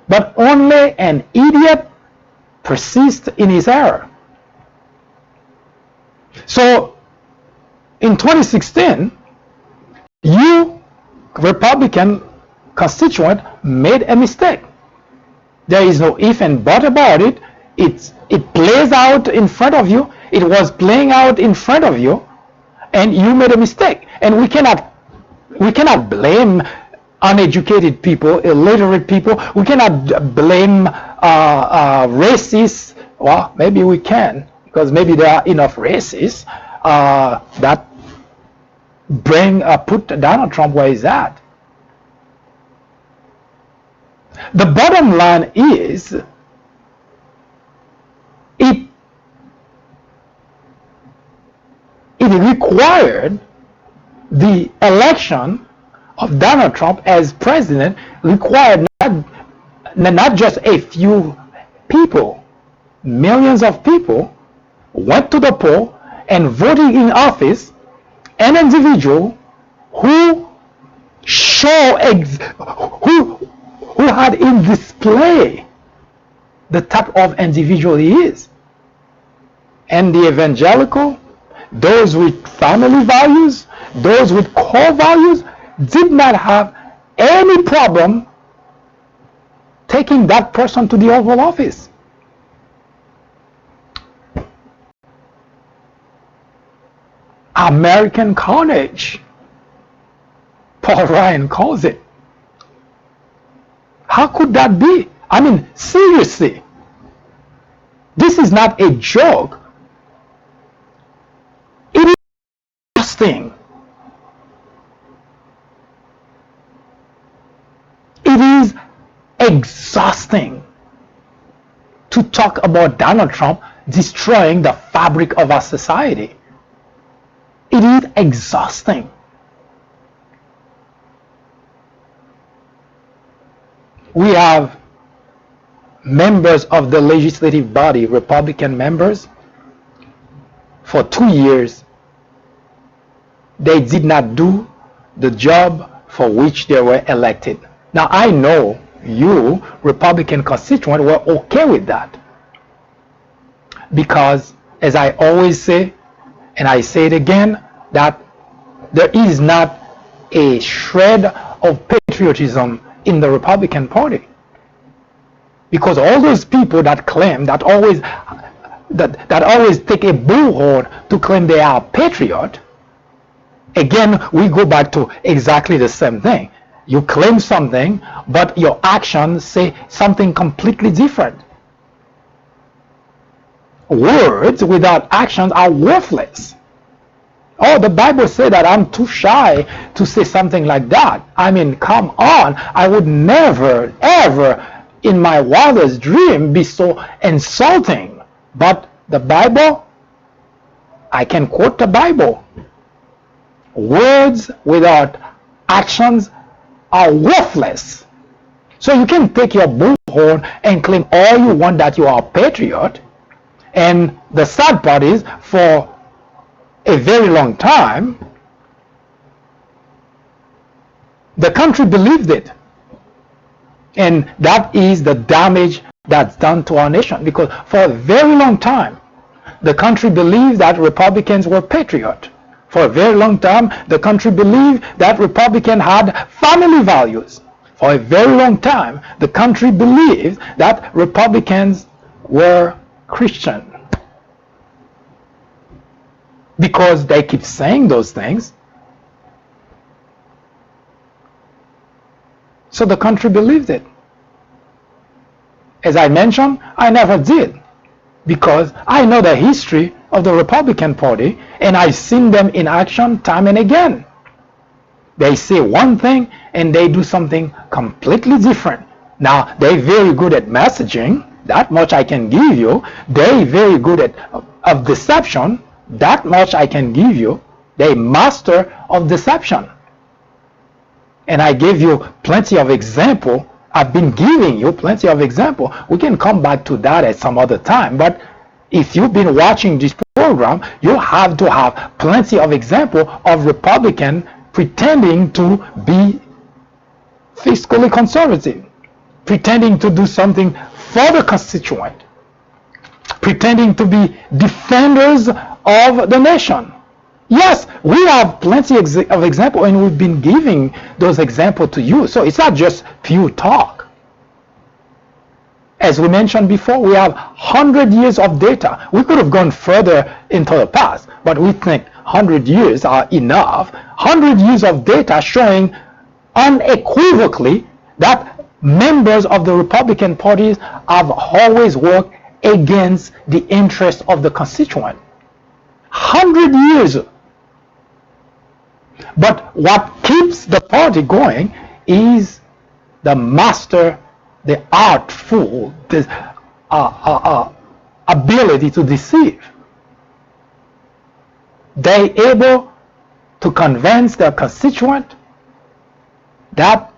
but only an idiot persists in his error. So in 2016, you Republican constituent made a mistake. There is no if and but about it. It plays out in front of you. It was playing out in front of you, and you made a mistake. And we cannot blame uneducated people, illiterate people. We cannot blame racists. Well, maybe we can, because maybe there are enough racists that put Donald Trump where he's at. The bottom line is, it required the election of Donald Trump as president, required not just a few people, millions of people went to the poll and voted in office an individual who had in display the type of individual he is. And the evangelical, those with family values, those with core values, did not have any problem taking that person to the Oval Office. American carnage, Paul Ryan calls it. How could that be? I mean, seriously, this is not a joke. It is exhausting. It is exhausting to talk about Donald Trump destroying the fabric of our society. It is exhausting. We have members of the legislative body, Republican members, for 2 years. They did not do the job for which they were elected. Now, I know you, Republican constituents, were okay with that. Because, as I always say, and I say it again, that there is not a shred of patriotism in the Republican Party. Because all those people that claim that always take a bullhorn to claim they are patriot, again we go back to exactly the same thing. You claim something, but your actions say something completely different. Words without actions are worthless. Oh, the Bible said that I'm too shy to say something like that. I mean, come on. I would never, ever in my wildest dream be so insulting. But the Bible, I can quote the Bible. Words without actions are worthless. So you can take your bullhorn and claim all you want that you are a patriot. And the sad part is, for a very long time, the country believed it. And that is the damage that's done to our nation. Because for a very long time, the country believed that Republicans were patriots. For a very long time, the country believed that Republicans had family values. For a very long time, the country believed that Republicans were Christian. Because they keep saying those things, so the country believed it. As I mentioned, I never did, because I know the history of the Republican Party and I've seen them in action time and again. They say one thing and they do something completely different. Now, they're very good at messaging, that much I can give you. They're very good at deception, that much I can give you. They master of deception. And I gave you plenty of example. I've been giving you plenty of example. We can come back to that at some other time. But if you've been watching this program, you have to have plenty of example of Republican pretending to be fiscally conservative, pretending to do something for the constituent, pretending to be defenders of the nation. Yes, we have plenty of examples, and we've been giving those examples to you. So it's not just pure talk. As we mentioned before, we have 100 years of data. We could have gone further into the past, but we think 100 years are enough. 100 years of data showing unequivocally that members of the Republican parties have always worked against the interests of the constituent. 100 years. But what keeps the party going is the master, the artful, the ability to deceive. They're able to convince their constituent that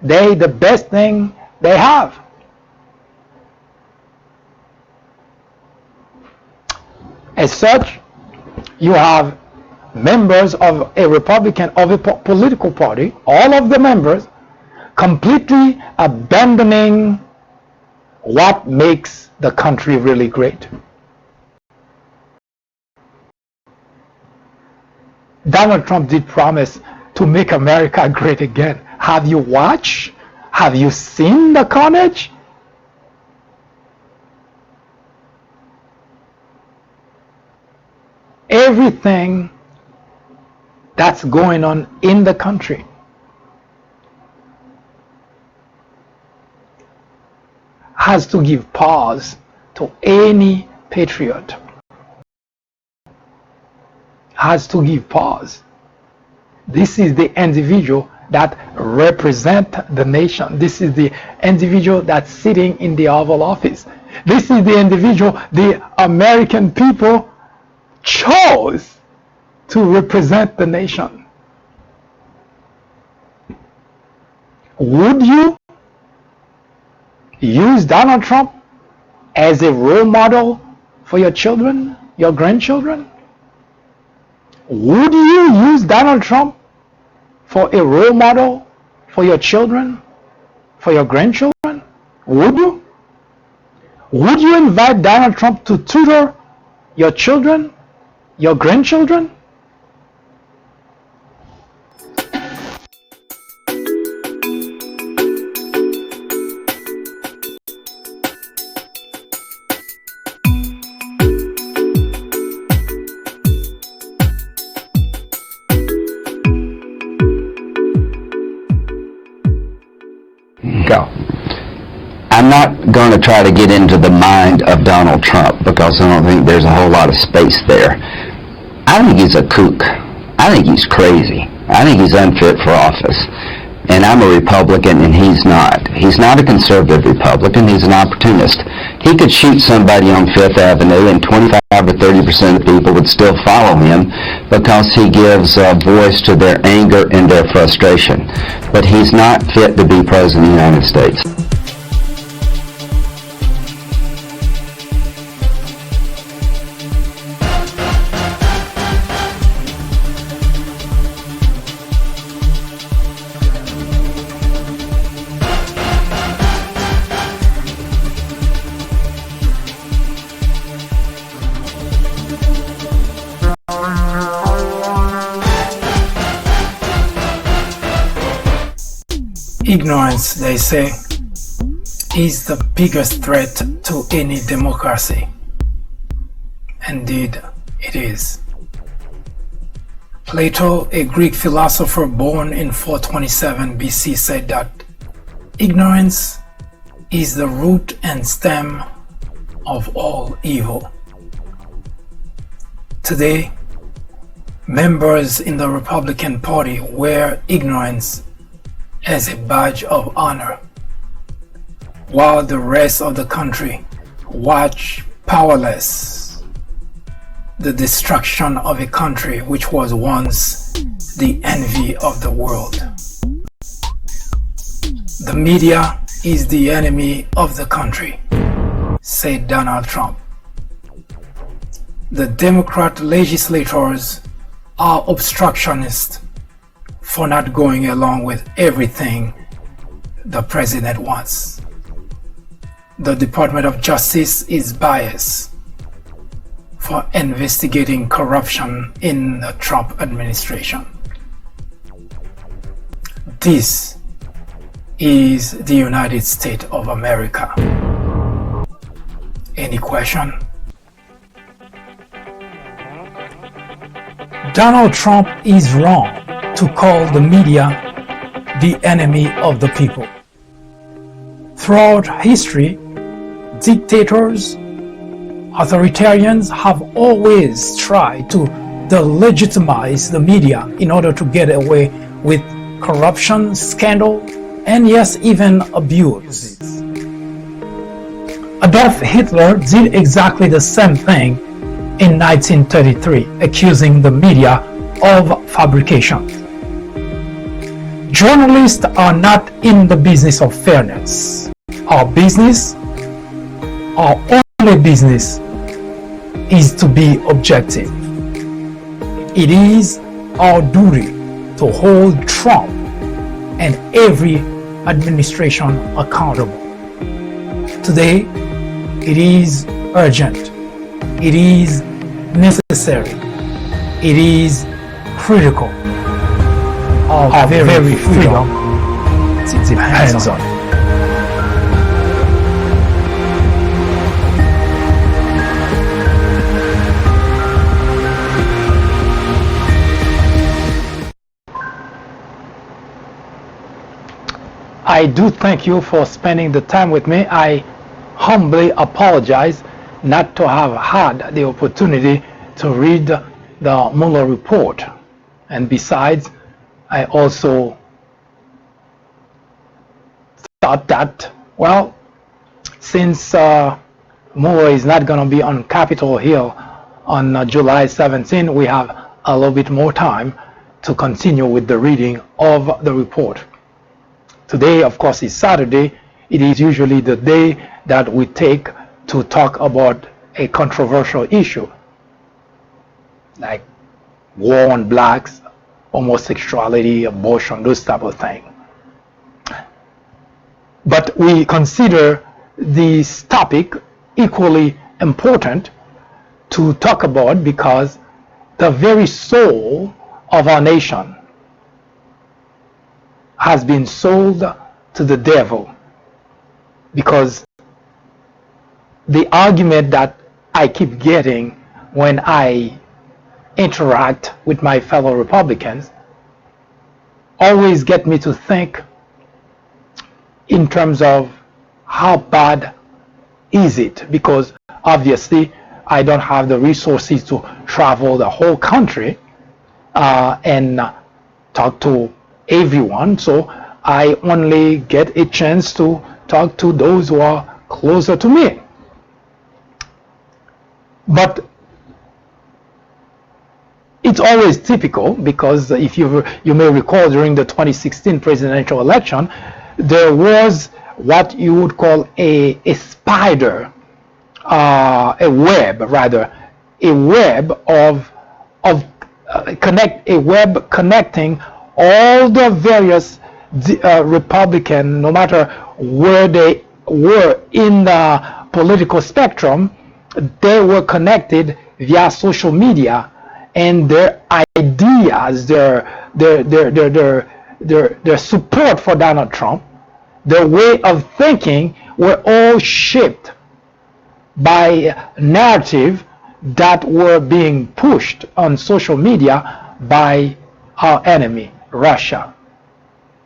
they're the best thing they have. As such, you have members of a Republican, of a political party, all of the members, completely abandoning what makes the country really great. Donald Trump did promise to make America great again. Have you watched? Have you seen the carnage? Everything that's going on in the country has to give pause to any patriot. Has to give pause. This is the individual that represents the nation. This is the individual that's sitting in the Oval Office. This is the individual the American people chose to represent the nation. Would you use Donald Trump as a role model for your children, your grandchildren? Would you use Donald Trump for a role model for your children, for your grandchildren? Would you? Would you invite Donald Trump to tutor your children, your grandchildren? not going to try to get into the mind of Donald Trump because I don't think there's a whole lot of space there. I think he's a kook. I think he's crazy. I think he's unfit for office. And I'm a Republican, and he's not. He's not a conservative Republican. He's an opportunist. He could shoot somebody on Fifth Avenue, and 25 or 30% of the people would still follow him because he gives voice to their anger and their frustration. But he's not fit to be President of the United States. Ignorance, they say, is the biggest threat to any democracy. Indeed, it is. Plato, a Greek philosopher born in 427 BC, said that ignorance is the root and stem of all evil. Today, members in the Republican Party wear ignorance as a badge of honor, while the rest of the country watch powerless the destruction of a country which was once the envy of the world. The media is the enemy of the country, said Donald Trump. The Democrat legislators are obstructionists for not going along with everything the president wants. The Department of Justice is biased for investigating corruption in the Trump administration. This is the United States of America. Any question? Donald Trump is wrong to call the media the enemy of the people. Throughout history, dictators, authoritarians have always tried to delegitimize the media in order to get away with corruption, scandal, and yes, even abuse. Adolf Hitler did exactly the same thing in 1933, accusing the media of fabrication. Journalists are not in the business of fairness. Our only business, is to be objective. It is our duty to hold Trump and every administration accountable. Today, it is urgent. It is necessary. It is critical. Our very freedom depends on it. I do thank you for spending the time with me. I humbly apologize not to have had the opportunity to read the Mueller report. And besides, I also thought that, well, since Mueller is not going to be on Capitol Hill on July 17, we have a little bit more time to continue with the reading of the report. Today, of course, is Saturday. It is usually the day that we take to talk about a controversial issue, like war on blacks, homosexuality, abortion, those type of things. But we consider this topic equally important to talk about because the very soul of our nation has been sold to the devil, because the argument that I keep getting when I interact with my fellow Republicans always get me to think in terms of how bad is it? Because obviously I don't have the resources to travel the whole country and talk to everyone. So I only get a chance to talk to those who are closer to me. But it's always typical, because if you may recall, during the 2016 presidential election, there was what you would call a spider, a web connecting all the various Republican, no matter where they were in the political spectrum, they were connected via social media, and their ideas, their support for Donald Trump, their way of thinking were all shaped by narrative that were being pushed on social media by our enemy, Russia.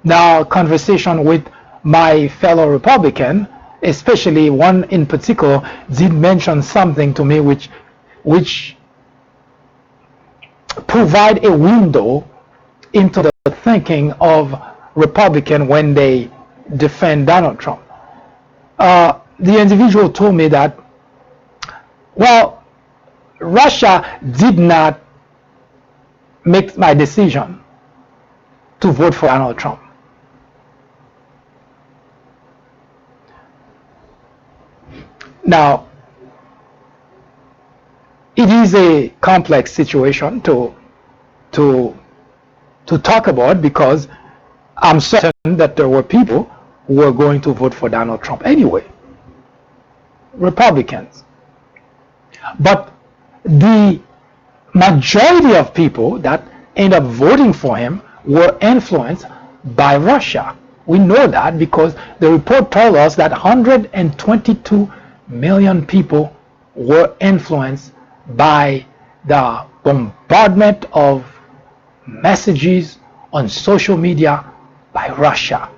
Now, conversation with my fellow Republican, especially one in particular, did mention something to me which provide a window into the thinking of Republican when they defend Donald Trump. The individual told me that, well, Russia did not make my decision to vote for Donald Trump. Now, it is a complex situation to talk about, because I'm certain that there were people who were going to vote for Donald Trump anyway, Republicans. But the majority of people that end up voting for him were influenced by Russia. We know that because the report told us that 122 million people were influenced by the bombardment of messages on social media by Russia.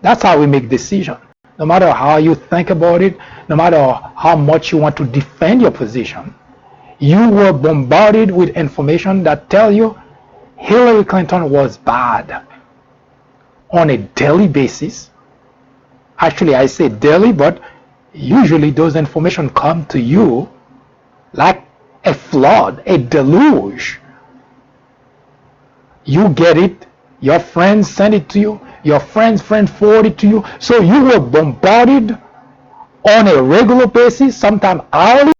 That's how we make decisions. No matter how you think about it, no matter how much you want to defend your position, you were bombarded with information that tell you Hillary Clinton was bad on a daily basis. Actually, I say daily, but usually those information come to you like a flood, a deluge. You get it, your friends send it to you, your friend's friend forward it to you. So you were bombarded on a regular basis, sometimes hourly,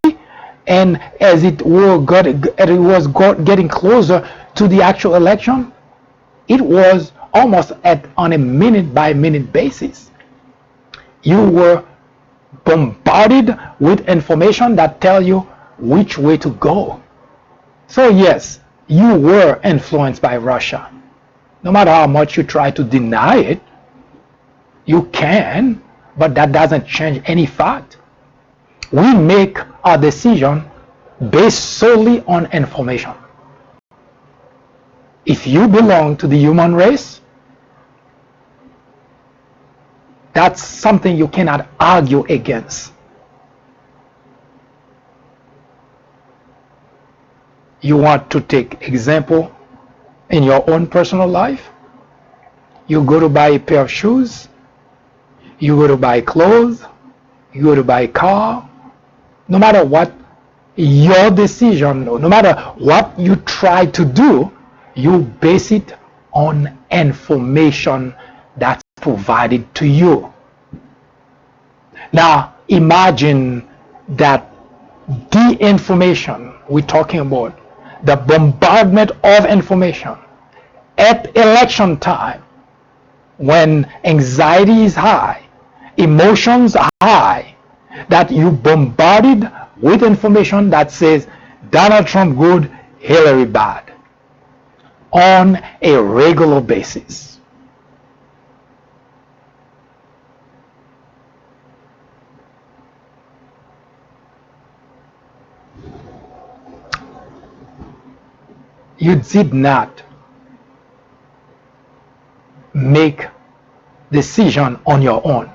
and as it was getting closer to the actual election, it was almost on a minute by minute basis. You were bombarded with information that tell you which way to go. So yes, you were influenced by Russia. No matter how much you try to deny it, you can, but that doesn't change any fact. We make our decision based solely on information. If you belong to the human race, that's something you cannot argue against. You want to take example in your own personal life? You go to buy a pair of shoes, you go to buy clothes, you go to buy a car. No matter what your decision, no matter what you try to do, you base it on information that's provided to you. Now imagine that the information we're talking about, the bombardment of information at election time, when anxiety is high, emotions are high, that you bombarded with information that says Donald Trump good, Hillary bad, on a regular basis. You did not make decision on your own.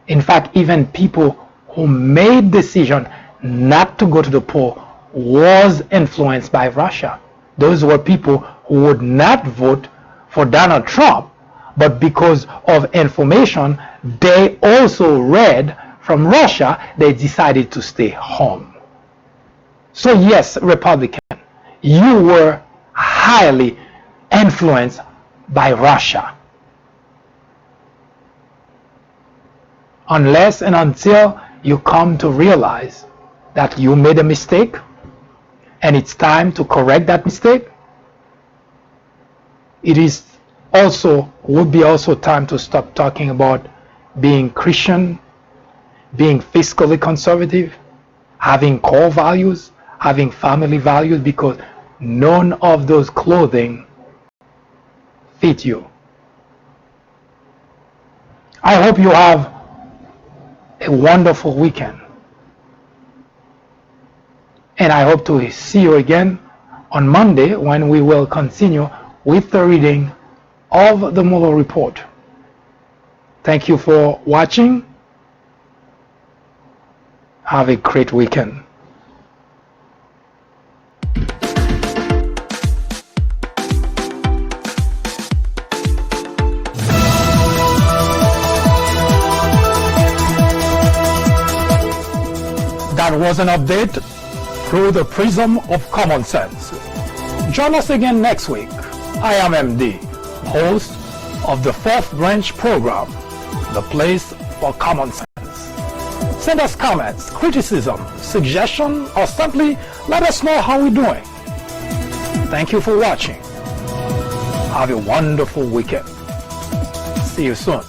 In fact, even people who made decision not to go to the poll was influenced by Russia. Those were people who would not vote for Donald Trump, but because of information they also read from Russia, they decided to stay home. So yes, Republican, you were highly influenced by Russia. Unless and until you come to realize that you made a mistake and it's time to correct that mistake, would be also time to stop talking about being Christian, being fiscally conservative, having core values, having family values, because none of those clothing fit you. I hope you have a wonderful weekend. And I hope to see you again on Monday when we will continue with the reading of the Mueller report. Thank you for watching. Have a great weekend. That was an update through the prism of common sense. Join us again next week. I am MD, host of the Fourth Branch program, The Place for Common Sense. Send us comments, criticism, suggestion, or simply let us know how we're doing. Thank you for watching. Have a wonderful weekend. See you soon.